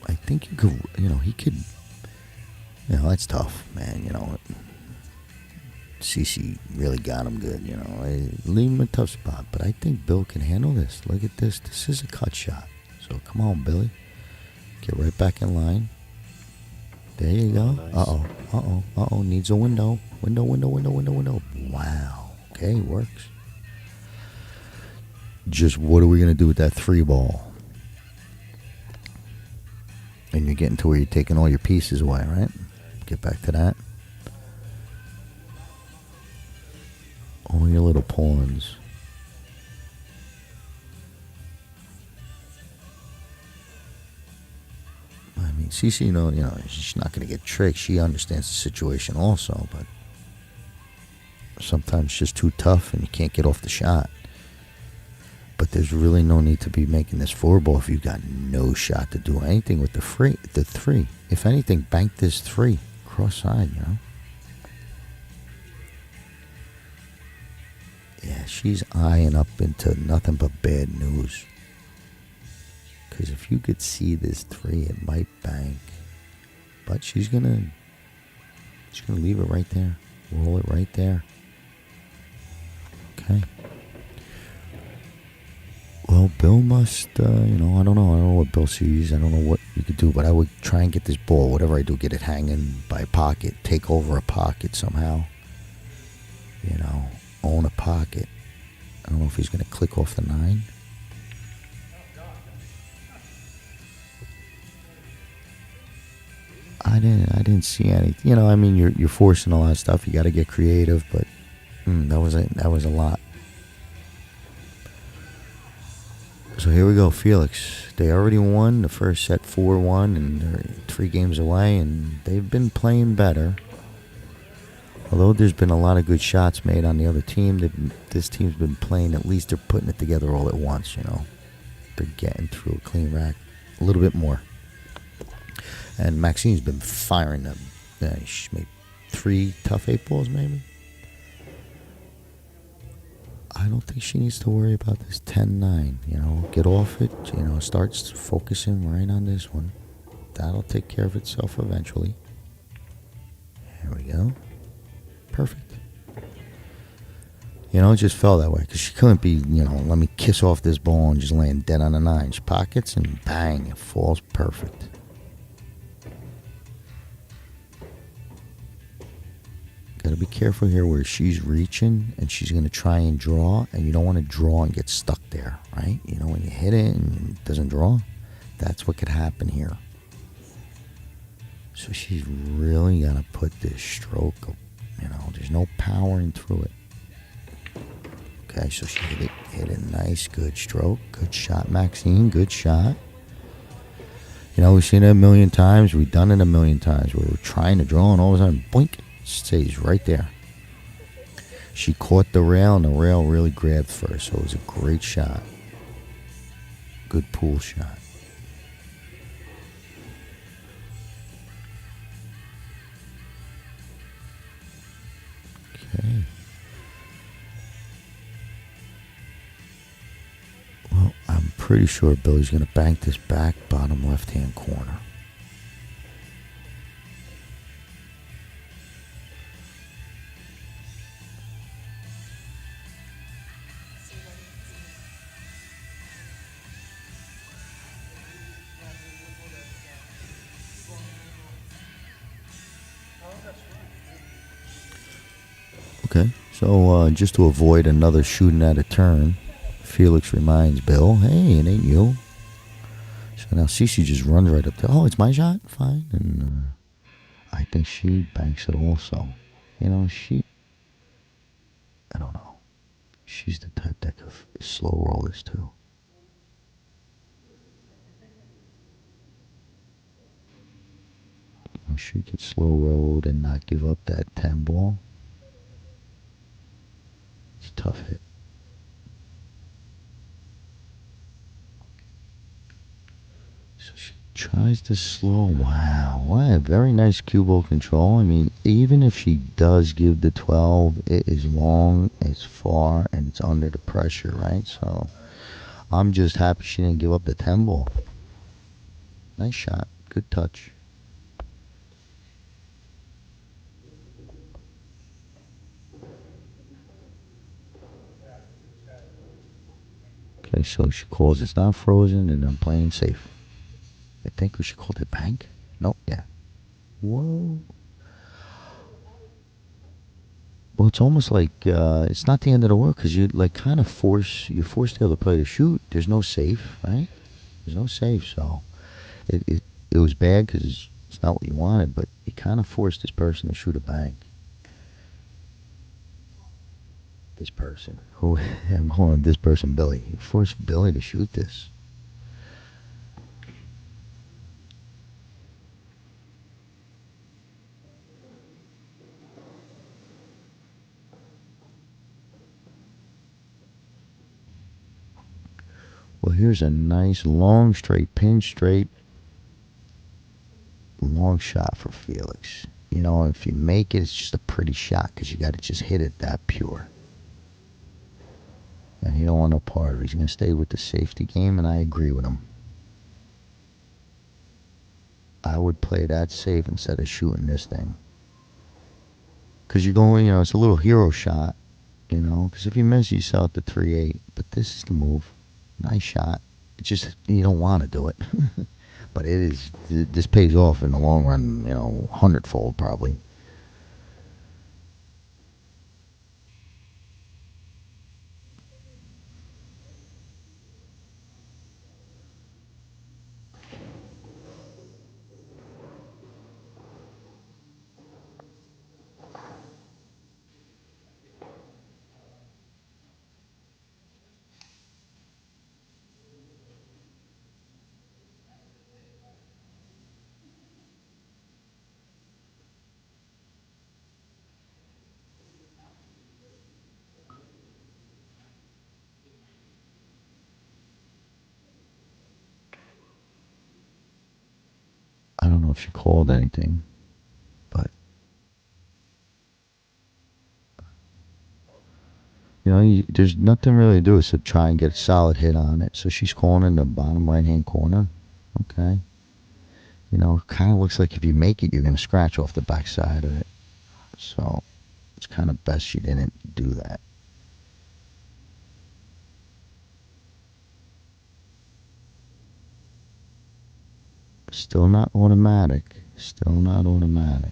I think you could. You know, he could. You know, that's tough, man. You know, CC really got him good. You know, leave him in a tough spot. But I think Bill can handle this. Look at this. This is a cut shot. So come on, Billy. Get right back in line. There you go. Nice. Needs a window. Window. Wow. Okay, works. Just what are we going to do with that 3 ball? And you're getting to where you're taking all your pieces away, right? Get back to that. All your little pawns. I mean, CC, you know, she's not going to get tricked. She understands the situation also, but sometimes it's just too tough and you can't get off the shot. But there's really no need to be making this 4 ball if you've got no shot to do anything with the 3. If anything, bank this 3 cross side, you know. Yeah, she's eyeing up into nothing but bad news. Because if you could see this 3, it might bank. But she's gonna leave it right there. Roll it right there. Okay. Well, Bill must, I don't know. I don't know what Bill sees. I don't know what you could do. But I would try and get this ball, whatever I do, get it hanging by a pocket. Take over a pocket somehow. You know, own a pocket. I don't know if he's going to click off the 9. I didn't see anything. You know, I mean, you're forcing a lot of stuff. You got to get creative, but that was a lot. So here we go, Felix. They already won the first set 4-1, and they're 3 games away, and they've been playing better. Although there's been a lot of good shots made on the other team, this team's been playing. At least they're putting it together all at once. You know, they're getting through a clean rack a little bit more. And Maxine's been firing them. She's made 3 tough 8 balls, maybe. I don't think she needs to worry about this 10-9. You know, get off it. You know, start focusing right on this one. That'll take care of itself eventually. There we go. Perfect. You know, it just fell that way because she couldn't be, you know, let me kiss off this ball and just land dead on the 9. She pockets and bang, it falls perfect. Got to be careful here where she's reaching and she's going to try and draw, and you don't want to draw and get stuck there, right? You know, when you hit it and it doesn't draw, that's what could happen here. So she's really got to put this stroke, you know, there's no powering through it. Okay, so she hit a nice, good stroke. Good shot, Maxine, good shot. You know, we've seen it a million times. We've done it a million times where we're trying to draw and all of a sudden, boink, stays right there. She caught the rail and the rail really grabbed first, so it was a great shot. Good pool shot. Okay. Well, I'm pretty sure Billy's going to bank this back bottom left-hand corner. Okay, so just to avoid another shooting at a turn, Felix reminds Bill, hey, it ain't you. So now Cece just runs right up there. Oh, it's my shot? Fine. And I think she banks it also. You know, I don't know. She's the type that could slow roll this too. She could slow roll and not give up that 10 ball. It's a tough hit. So she tried Why is this slow? Wow. Wow. Very nice cue ball control. I mean, even if she does give the 12, it is long, it's far, and it's under the pressure, right? So I'm just happy she didn't give up the 10 ball. Nice shot. Good touch. Okay, so she calls it's not frozen, and I'm playing safe. I think we should call it bank. Nope. Yeah. Whoa. Well, it's almost like it's not the end of the world because you like kind of you're forced the other player to shoot. There's no safe, right? There's no safe, so it was bad because it's not what you wanted, but you kind of forced this person to shoot a bank. This person, who I'm calling this person Billy. You forced Billy to shoot this. Well, here's a nice long straight pin straight long shot for Felix. You know, if you make it, it's just a pretty shot because you got to just hit it that pure. And he don't want no part of it. He's going to stay with the safety game, and I agree with him. I would play that safe instead of shooting this thing. Because you're going, you know, it's a little hero shot, you know. Because if you miss, you sell it to 3-8. But this is the move. Nice shot. It's just, you don't want to do it. But it is, this pays off in the long run, you know, 100-fold probably. I don't know if she called anything, but you know, there's nothing really to do except try and get a solid hit on it. So she's calling in the bottom right-hand corner. Okay. You know, it kind of looks like if you make it, you're going to scratch off the backside of it. So it's kind of best she didn't do that. Still not automatic. Still not automatic.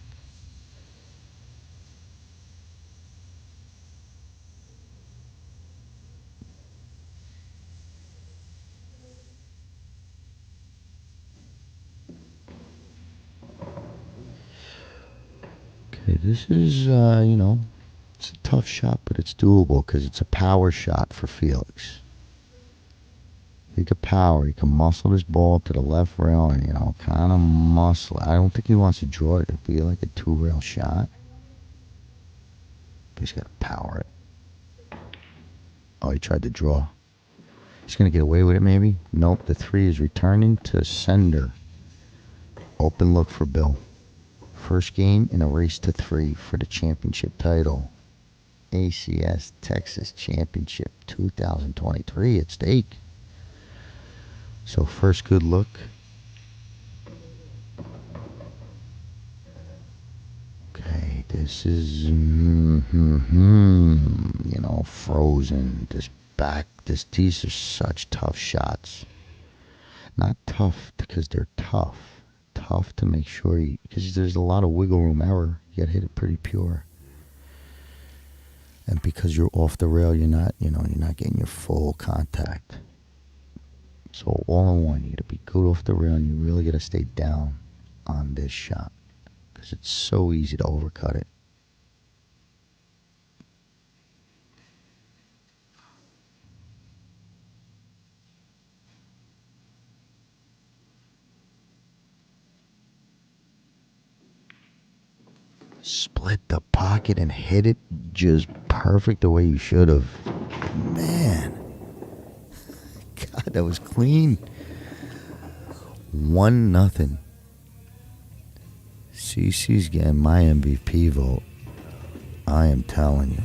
Okay, this is, you know, it's a tough shot, but it's doable because it's a power shot for Felix. He could power. He can muscle this ball to the left rail and, you know, kind of muscle. I don't think he wants to draw it. It'd be like a 2-rail shot. But he's got to power it. Oh, he tried to draw. He's going to get away with it, maybe? Nope, the 3 is returning to sender. Open look for Bill. First game in a race to 3 for the championship title. ACS Texas Championship 2023 at stake. So first good look. Okay, this is, you know, frozen. These are such tough shots. Not tough because they're tough. Tough to make sure because there's a lot of wiggle room error. You gotta hit it pretty pure. And because you're off the rail, you're not getting your full contact. So all in one, you gotta be good off the rail, and you really gotta stay down on this shot because it's so easy to overcut it. Split the pocket and hit it just perfect the way you should have. Man, God, that was clean. 1-0. CC's getting my MVP vote. I am telling you.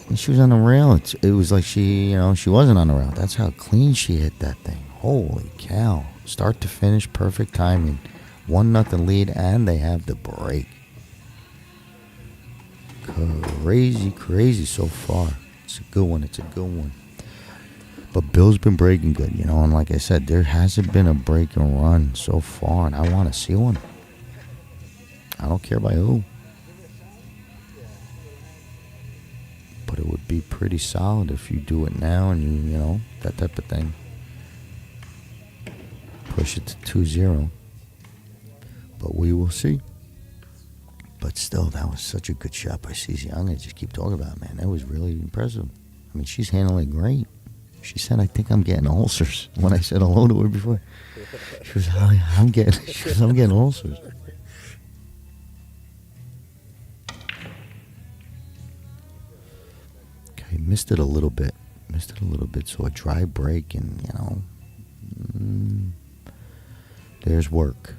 And she was on the rail. It was like she wasn't on the rail. That's how clean she hit that thing. Holy cow. Start to finish, perfect timing. 1-0 lead, and they have the break. Crazy so far. It's a good one. But Bill's been breaking good, and like I said, there hasn't been a break and run so far, and I want to see one. I don't care by who. But it would be pretty solid if you do it now and you that type of thing. Push it to 2-0. But we will see. But still, that was such a good shot by Cece. I'm going to just keep talking about it, man. That was really impressive. I mean, she's handling great. She said, I think I'm getting ulcers when I said hello to her before. She was, I'm getting ulcers. Okay, missed it a little bit. So a dry break and, there's work.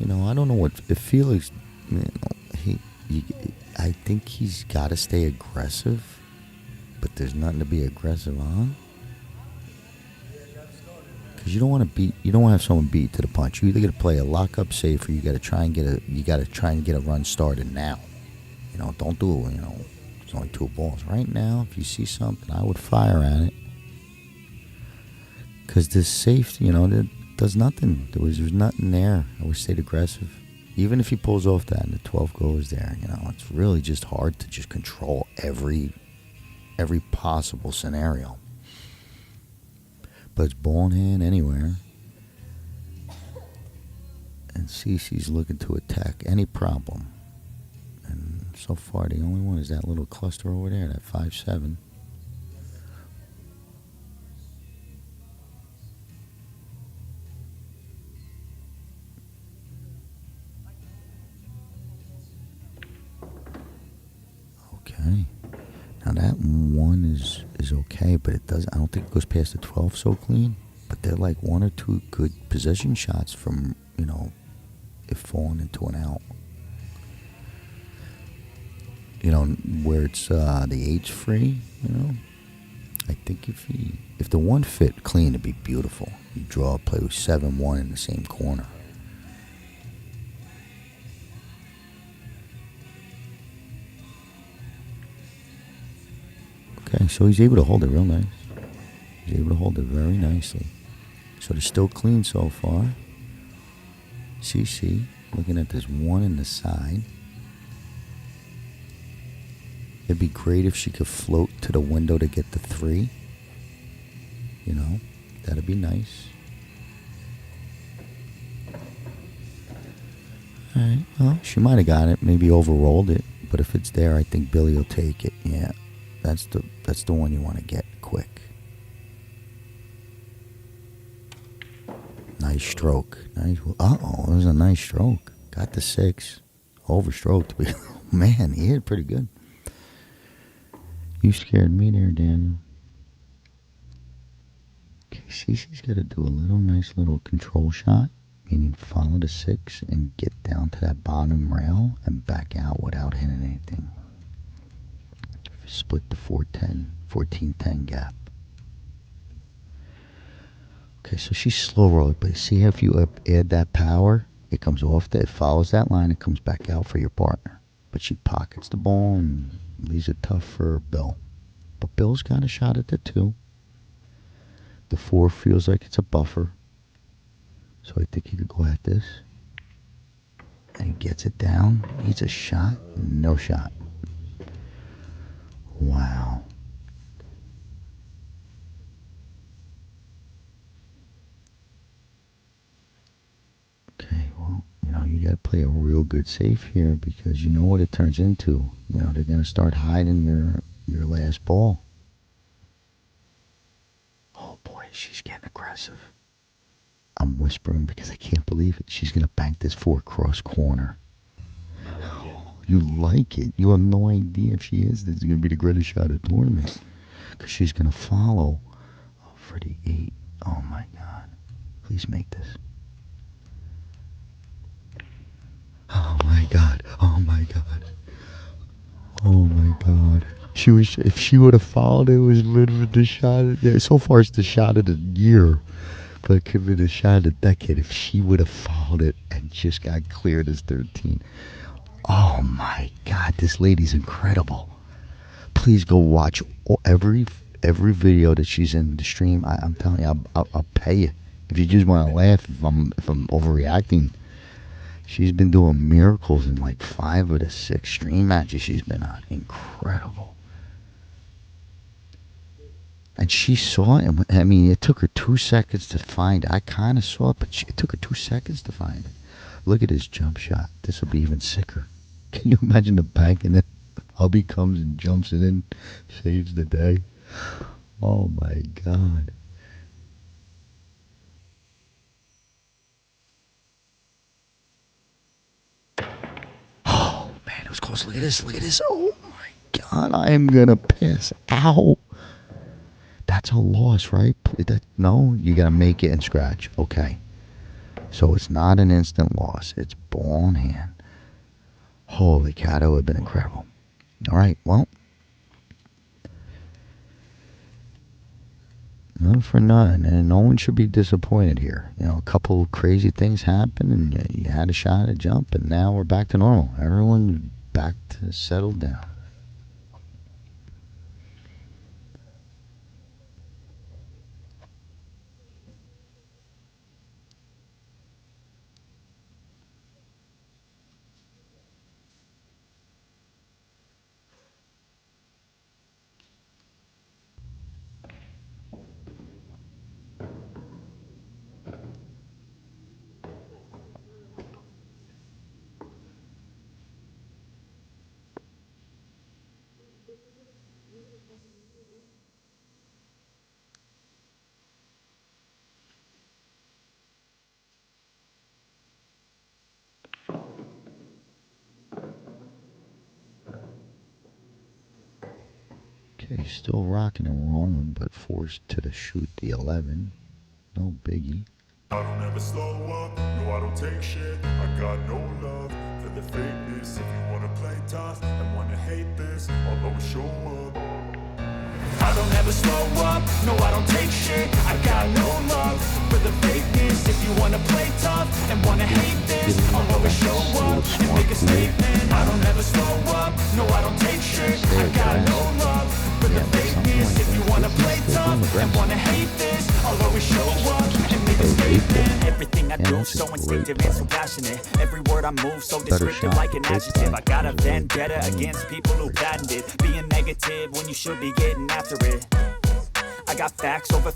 I don't know what if Felix. I think he's got to stay aggressive, but there's nothing to be aggressive on. Because you don't want to have someone beat to the punch. You either got to play a lock-up safe, or you got to try and get a run started now. Don't do it. It's only 2 balls right now. If you see something, I would fire at it. Because this safe, does nothing. There's nothing there. I would stay aggressive. Even if he pulls off that and the 12 goes there, it's really just hard to just control every possible scenario. But it's ball in hand anywhere. And Cece's looking to attack any problem. And so far, the only one is that little cluster over there, that 5-7. Okay. Now that one is okay, but I don't think it goes past the 12 so clean. But they're like 1 or 2 good possession shots from, it falling into an out. Where it's the 8's free, I think if the one fit clean, it'd be beautiful. You draw a play with 7-1 in the same corner. Okay, so he's able to hold it real nice. He's able to hold it very nicely. So they're still clean so far. CC looking at this 1 in the side. It'd be great if she could float to the window to get the 3. That'd be nice. Alright, well, she might have got it, maybe overrolled it. But if it's there, I think Billy will take it. Yeah, that's the one you want to get quick. Nice stroke. Nice. Uh-oh, it was a nice stroke. Got the 6. Overstroked. Man, he hit pretty good. You scared me there, Daniel. Okay, Cece's got to do a nice little control shot, meaning follow the 6 and get down to that bottom rail and back out without hitting anything. Split the 14-10 gap. Okay, so she's slow rolling, but see if you add that power, it comes off it follows that line, it comes back out for your partner. But she pockets the ball and leaves it tough for Bill. But Bill's got a shot at the 2. The 4 feels like it's a buffer. So I think he could go at this. And he gets it down. Needs a shot. No shot. Wow. Okay, well, you got to play a real good safe here because you know what it turns into. You know, they're going to start hiding your last ball. Oh boy, she's getting aggressive. I'm whispering because I can't believe it. She's going to bank this 4 cross corner. You like it. You have no idea if she is. This is going to be the greatest shot of the tournament. Because she's going to follow for the 8. Oh my God. Please make this. Oh my God. Oh my God. Oh my God. If she would have followed, it was literally the shot of the, so far it's the shot of the year. But it could be the shot of the decade if she would have followed it and just got cleared as 13. Oh my God, this lady's incredible. Please go watch every video that she's in the stream. I'm telling you, I'll pay you. If you just want to laugh, if I'm overreacting. She's been doing miracles in like 5 of the 6 stream matches she's been on. Incredible. And she saw it. And, I mean, it took her 2 seconds to find it. I kind of saw it, but it took her 2 seconds to find it. Look at his jump shot. This will be even sicker. Can you imagine the bank and then hubby comes and jumps it in, saves the day? Oh my God. Oh man, it was close. Look at this. Look at this. Oh my God, I am gonna piss out. That's a loss, right? No, you gotta make it and scratch. Okay. So it's not an instant loss. It's ball in hand. Holy cow, that would have been incredible. All right, well. None for none, and no one should be disappointed here. You know, a couple crazy things happened, and you had a shot at jump, and now we're back to normal. Everyone's back to settled down. Okay, still rocking and rolling, but forced to the shoot the 11. No biggie. I don't ever slow up, no I don't take shit. I got no love for the fakeness. If you wanna play tough and wanna hate this, I'll always show up. I don't ever slow up, no I don't take shit. I got no love for the fakeness. If you wanna play tough and wanna hate this, I'll always show up and make a statement. I don't ever slow up, no I don't take shit. I got no love for the fakeness. If you wanna play tough and wanna hate this, I'll always show up and make a statement. Everything I do so instinctive and so passionate. Every word I move so descriptive like an adjective. I got a vendetta against people who patented being negative when you should be getting after it. I got facts over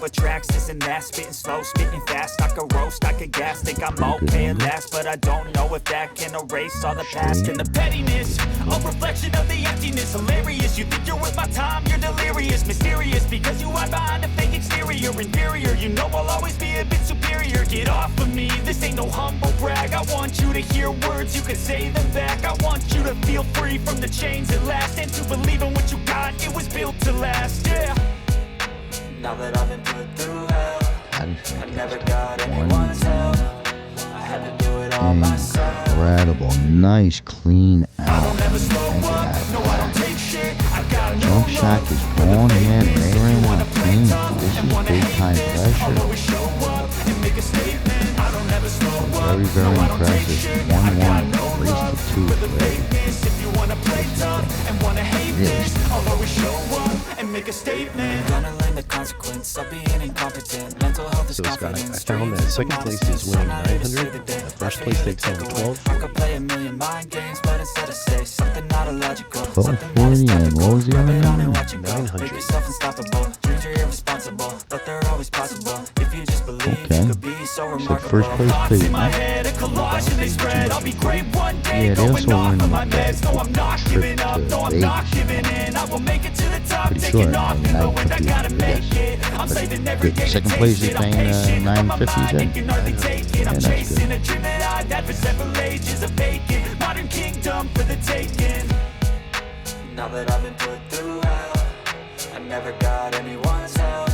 tracks, this and that, spitting slow, spitting fast. I could roast, I could gas, think I'm okay at last, but I don't know if that can erase all the past and the pettiness. A reflection of the emptiness, hilarious. You think you're worth my time, you're delirious, mysterious, because you hide behind a fake exterior, inferior. You know I'll always be a bit superior. Get off of me, this ain't no humble brag. I want you to hear words, you can say them back. I want you to feel free from the chains at last, and to believe in what you got, it was built to last, yeah. Now that I've been put through hell, I never got anyone's help. I had to do it all myself. Incredible, nice, clean out. I don't ever slow up, no I don't take shit. I got no Jump shot is on hand, layering on clean. This is big time pressure. Very, very impressive. 1-1, race to 2. If you wanna play tough and wanna hate this, I'll always show up and make a statement. Gonna learn the consequence of being incompetent. Mental health is So Scott, I confidence. found that second place is winning 900, first place takes home 12. I could play a million mind games, but instead I say something not illogical. 1240 and what was the other number? 900. Make yourself unstoppable. Dreams are irresponsible, but they're always possible. If you just believe Okay. you could be so So remarkable. first place Thoughts please. in my head, a mirage and they spread. I'll be great one day, Yeah, they going also off win of my that meds. No, I'm not trip giving up, no, to I'm not Vegas. giving in. I will make it to the top, Pretty taking sure, off, like you know, and I 950, gotta I make guess. it. I'm But saving every the day to second taste place is it. I'm paying, patient, but my 950, you mind, said? it can hardly take it. I'm Yeah, that's chasing good. a dream that I've had for several ages, a vacant modern kingdom for the taking. Now that I've been put through hell, I never got anyone's help.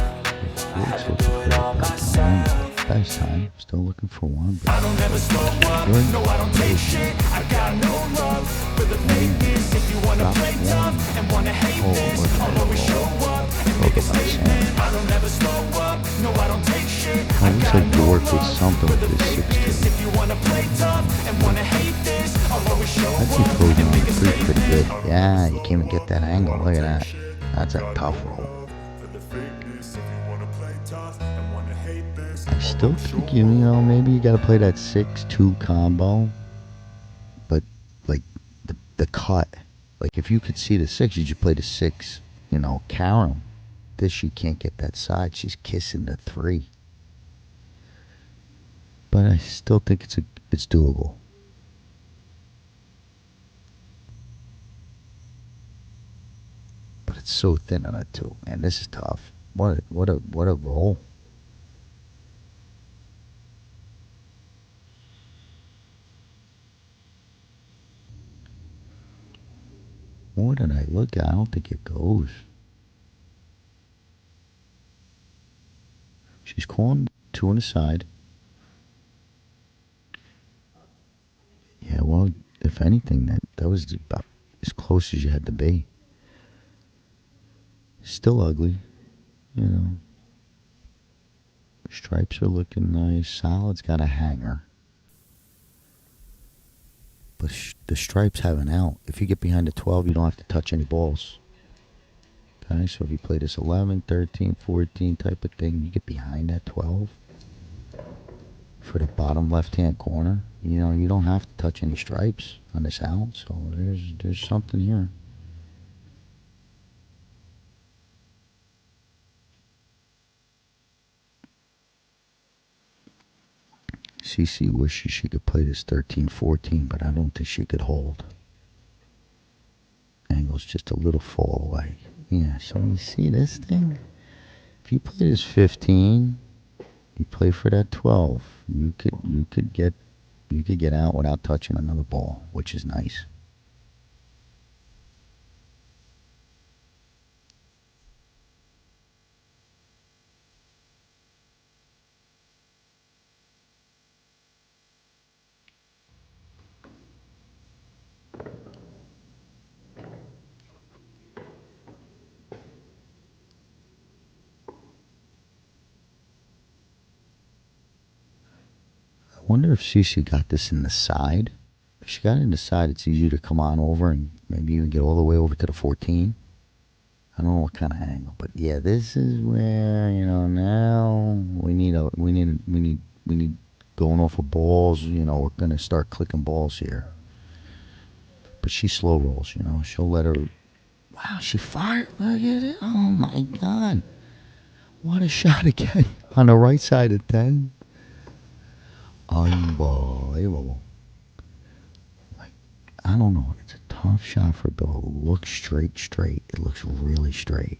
I had to do it all myself. Best time. Still looking for one. I don't ever slow up, Good. no I don't take shit. I got no love for the fakeness. If you wanna play tough and wanna hate this, I'll always show up and make a statement. I don't ever slow up, no I don't take shit. I looks got like you no worked with love something for with the this fakeness. 16. If you wanna play tough and wanna hate this, I'll always show That's you up closing and on make the a three pretty good. statement. Yeah, you can't even get that angle. Look at that. That's a tough roll. I still think you know maybe you got to play that 6-2 combo, but like the cut, like if you could see the 6, you just play the 6. You know, carom. This you can't get that side. She's kissing the 3, but I still think it's doable. But it's so thin on it too, man. This is tough. What a roll. More than I look at, I don't think it goes. She's calling 2 on the side. Yeah, well, if anything, that was about as close as you had to be. Still ugly, you know. Stripes are looking nice. Solid's got a hanger. But the stripes have an out. If you get behind the 12, you don't have to touch any balls. Okay, so if you play this 11, 13, 14 type of thing, you get behind that 12 for the bottom left-hand corner. You know, you don't have to touch any stripes on this out. So there's something here. CC wishes she could play this 13-14, but I don't think she could hold. Angle's just a little fall away. Yeah, so you see this thing? If you play this 15, you play for that 12. You could get out without touching another ball, which is nice. I wonder if Cece got this in the side. If she got it in the side, it's easier to come on over and maybe even get all the way over to the 14. I don't know what kind of angle, but yeah, this is where, you know, now we need going off of balls. You know, we're gonna start clicking balls here. But she slow rolls, you know. She'll let her. Wow, she fired. Look at it. Oh my God, what a shot again on the right side of 10. Unbelievable. Like, I don't know. It's a tough shot for Bill. It looks straight. It looks really straight.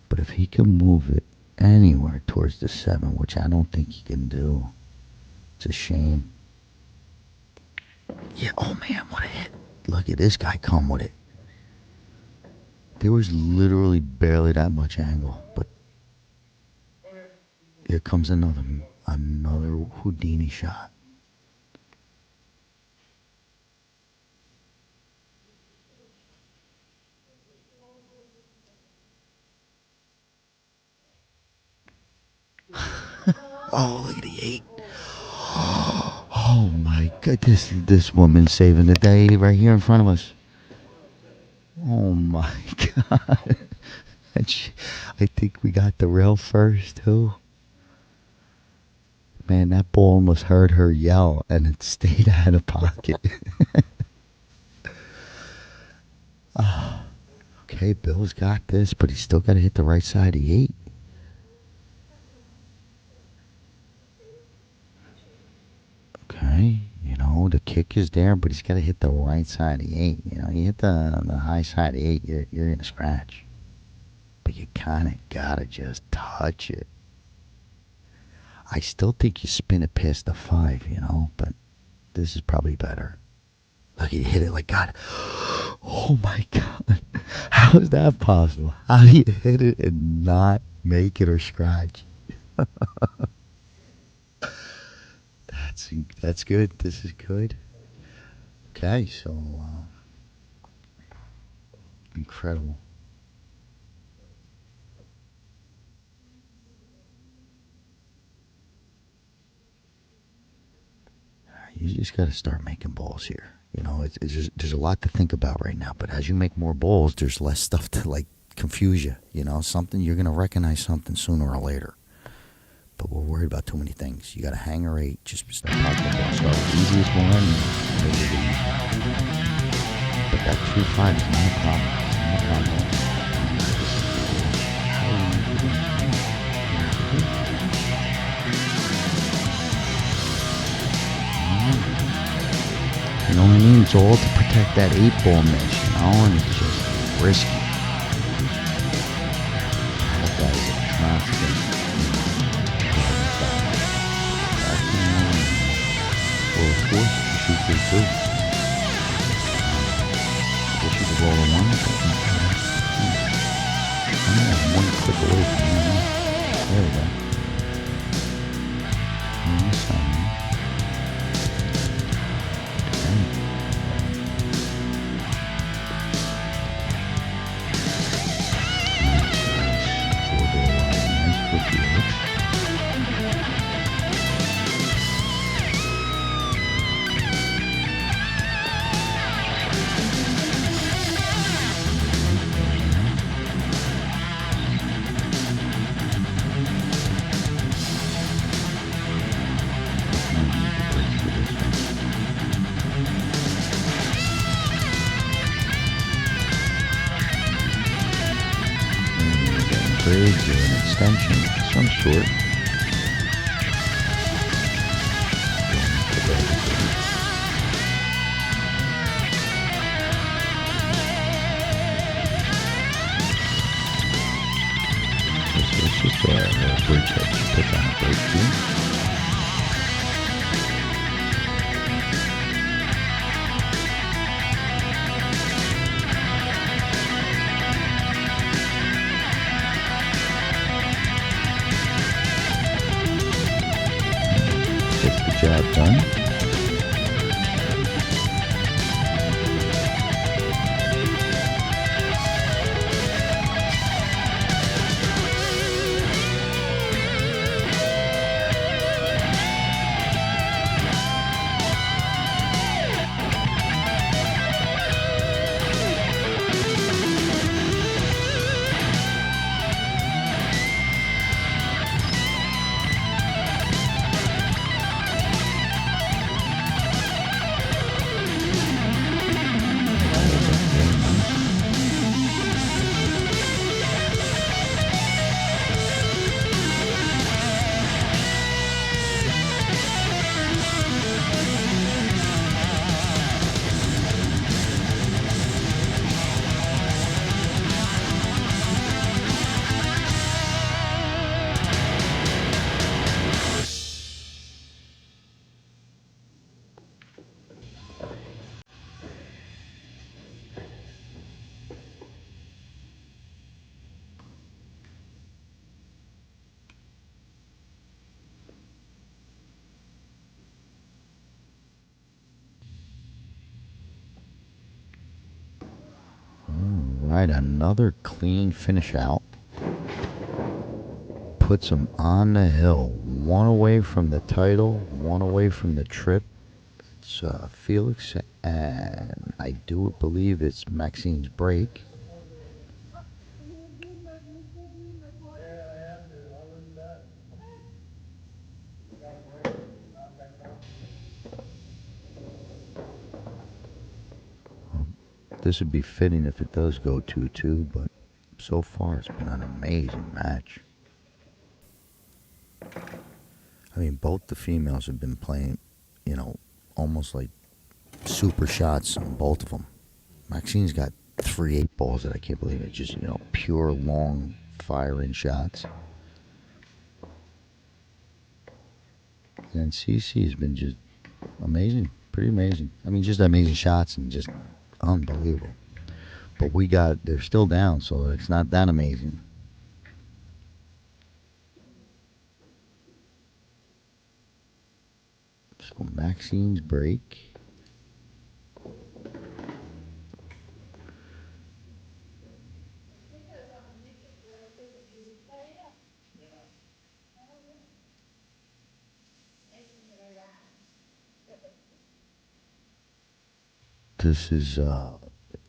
But if he can move it anywhere towards the 7, which I don't think he can do, it's a shame. Yeah, oh man, what a hit. Look at this guy come with it. There was literally barely that much angle, but here comes another Houdini shot. Oh, look at the 8. Oh my God, this woman's saving the day right here in front of us. Oh my God. I think we got the rail first too. Man, that ball almost heard her yell and it stayed out of pocket. Okay, Bill's got this, but he's still got to hit the right side of the 8. Okay. kick is there, but he's got to hit the right side of the 8. You know, you hit the high side of the 8, you're going to scratch. But you kind of got to just touch it. I still think you spin it past the 5, you know, but this is probably better. Look, he hit it like God. Oh my God. How is that possible? How do you hit it and not make it or scratch? That's good. This is good. Okay, so incredible. You just got to start making balls here. You know, it's just, there's a lot to think about right now. But as you make more balls, there's less stuff to like confuse you. You know, something you're gonna recognize something sooner or later. But we're worried about too many things. You got a hanger 8. Just start talking about start with the easiest one. But that 2-5 is not a problem. It's not a problem. You know what I mean? It's all to protect that 8-ball miss, you know, and it's just risky. That guy's a constant. Well, of course, you shoot good too. I wish you could roll a 1. I'm 1 click away from you. There we go. Bridge or an extension of some sort. It's just a bridge that you put down a bridge too. Job done. Right, another clean finish out. Puts him on the hill. 1 away from the title, 1 away from the trip. It's Felix, and I do believe it's Maxine's break. This would be fitting if it does go 2-2, but so far it's been an amazing match. I mean, both the females have been playing, you know, almost like super shots on both of them. Maxine's got 3 8-balls that I can't believe it. Just, pure long firing shots. And CC has been just amazing. Pretty amazing. I mean, just amazing shots and just unbelievable. But they're still down, so it's not that amazing. So Maxine's break. This is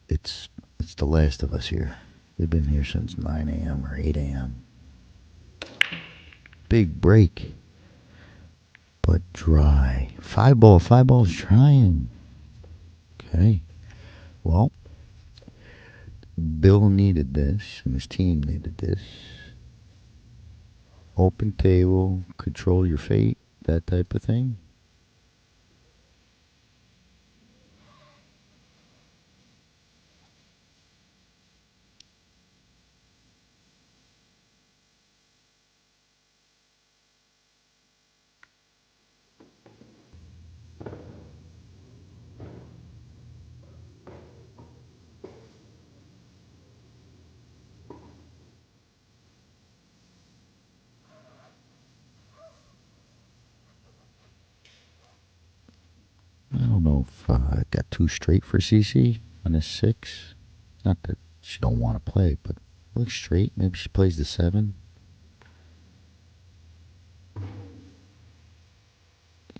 it's the last of us here. They've been here since 9 a.m. or 8 a.m. Big break, but dry. 5-ball's trying. Okay. Well, Bill needed this, and his team needed this. Open table, control your fate, that type of thing. I don't know if I got 2 straight for CC on this 6. Not that she don't want to play, but it looks straight. Maybe she plays the 7.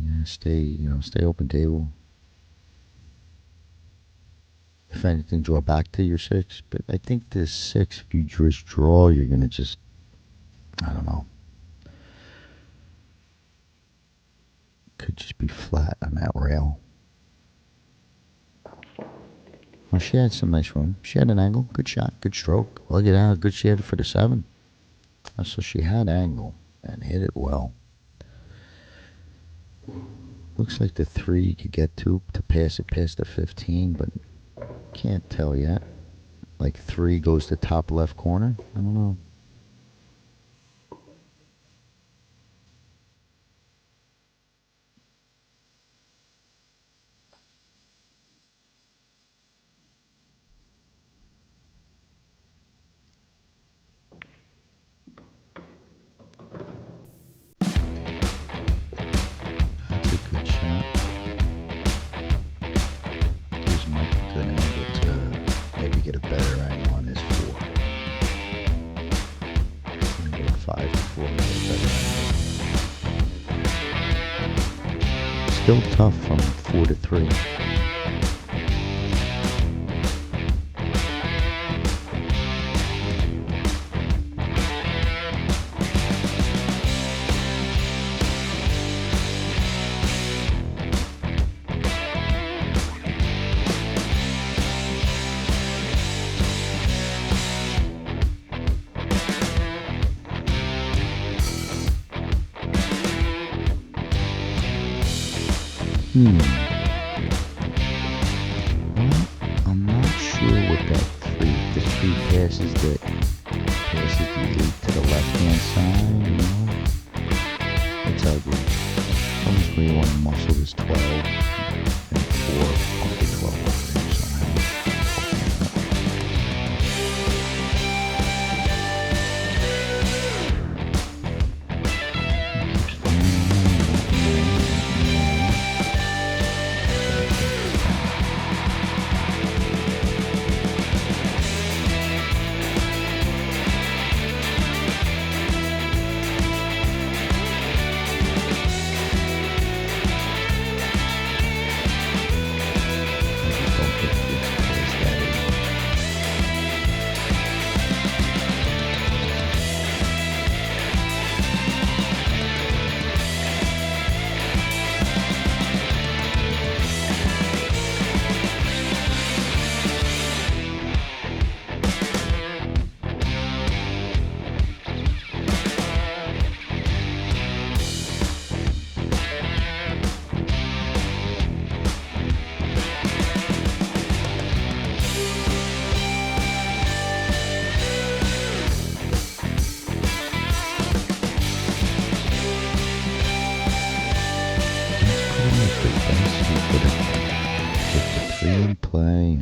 Yeah, stay open table. If anything, draw back to your 6. But I think this 6, if you just draw, you're going to just, I don't know. Could just be flat on that rail. Well, she had some nice room. She had an angle. Good shot. Good stroke. Look at how good she had it for the 7. So she had angle and hit it well. Looks like the 3 you could get to pass it past the 15, but can't tell yet. Like 3 goes to top left corner. I don't know. That's a good shot. Gives Mike a good angle to maybe get a better angle on his 4. 5 to 4, maybe a better angle. Still tough from 4 to 3. Well, I'm not sure what that 3, the 3 passes the 8 to the left-hand side, It's ugly. Almost where you want to muscle is 12 and 4 off the 12 over there somehow.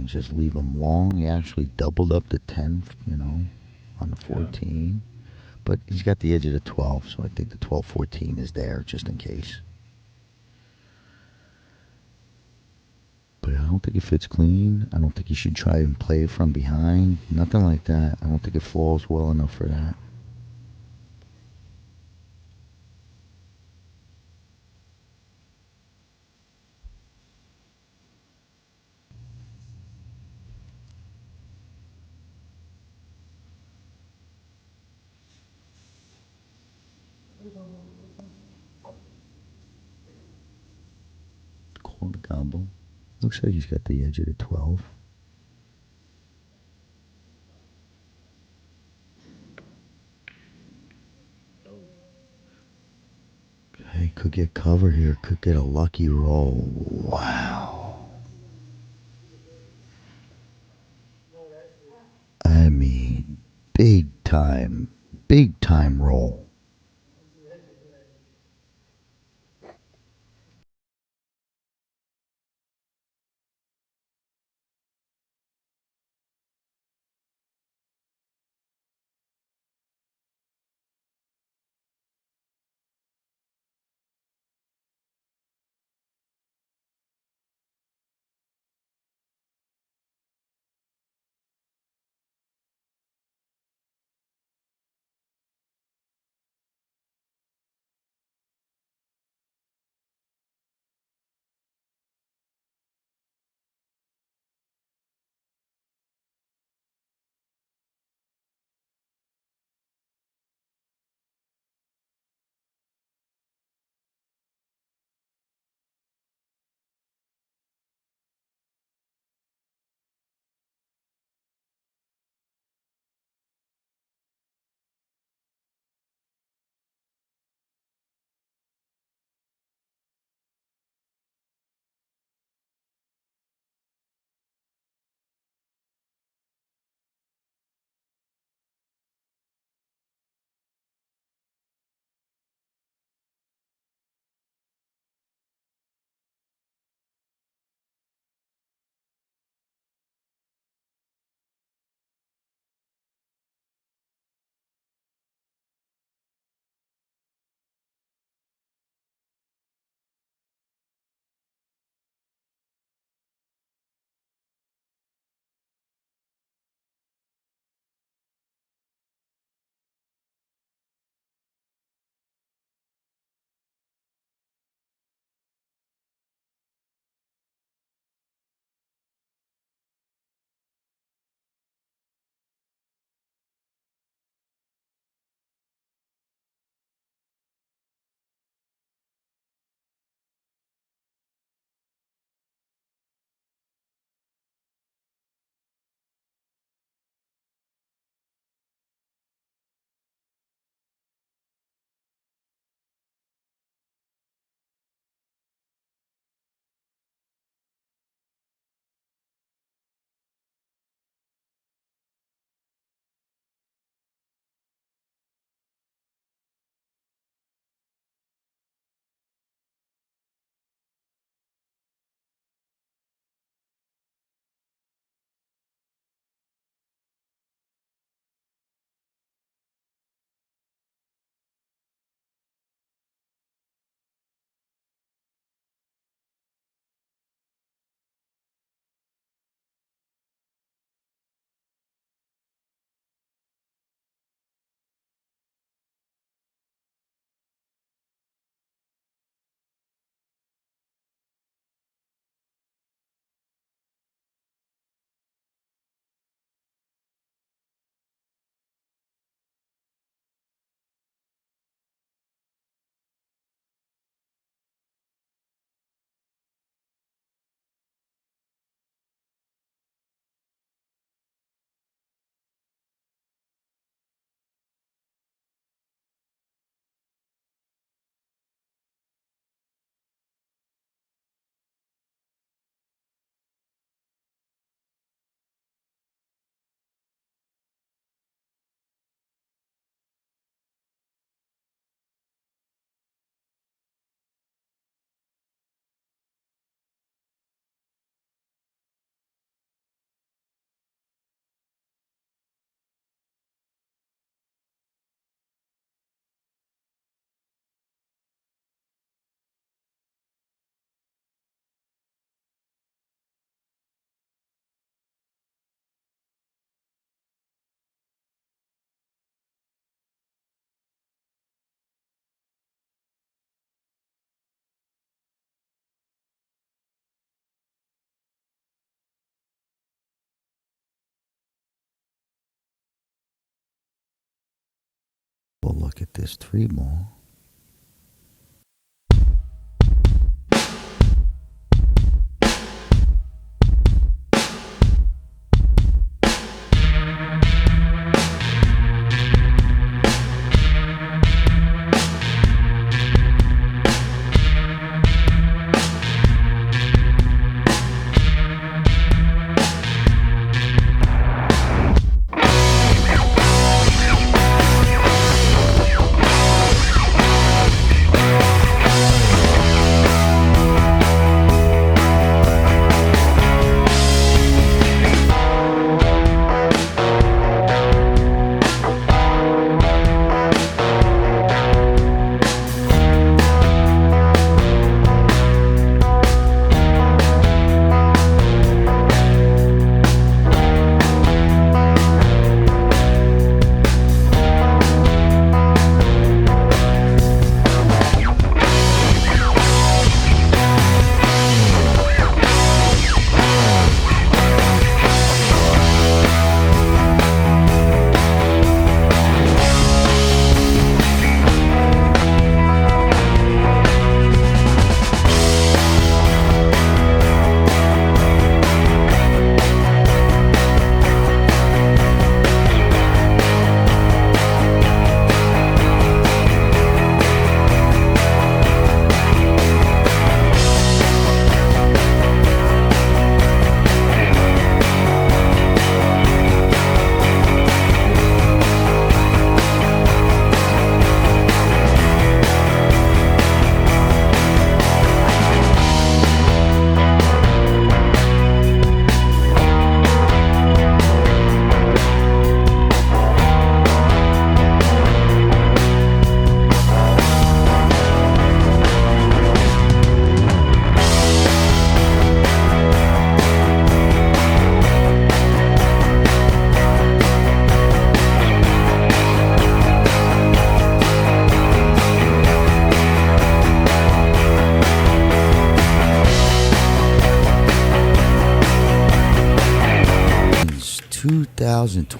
and just leave him long. He actually doubled up the 10, on the 14. But he's got the edge of the 12, so I think the 12-14 is there just in case. But I don't think it fits clean. I don't think he should try and play from behind. Nothing like that. I don't think it falls well enough for that. Call the combo. Looks like he's got the edge of the 12. Hey, could get cover here. Could get a lucky roll. Wow. I mean, big time roll. We'll look at this 3-ball.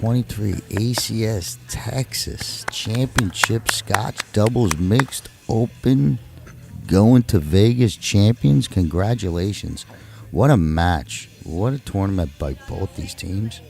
'23 ACS Texas Championship Scotch Doubles Mixed Open going to Vegas champions. Congratulations. What a match. What a tournament by both these teams.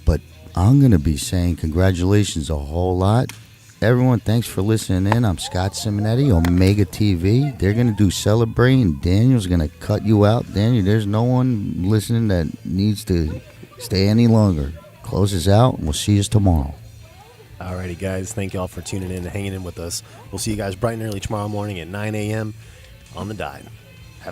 But I'm going to be saying congratulations a whole lot. Everyone, thanks for listening in. I'm Scott Simonetti, Omega TV. They're going to do celebrating. Daniel's going to cut you out. Daniel, there's no one listening that needs to stay any longer. Close us out, and we'll see you tomorrow. Alrighty, guys. Thank you all for tuning in and hanging in with us. We'll see you guys bright and early tomorrow morning at 9 a.m. on the dime.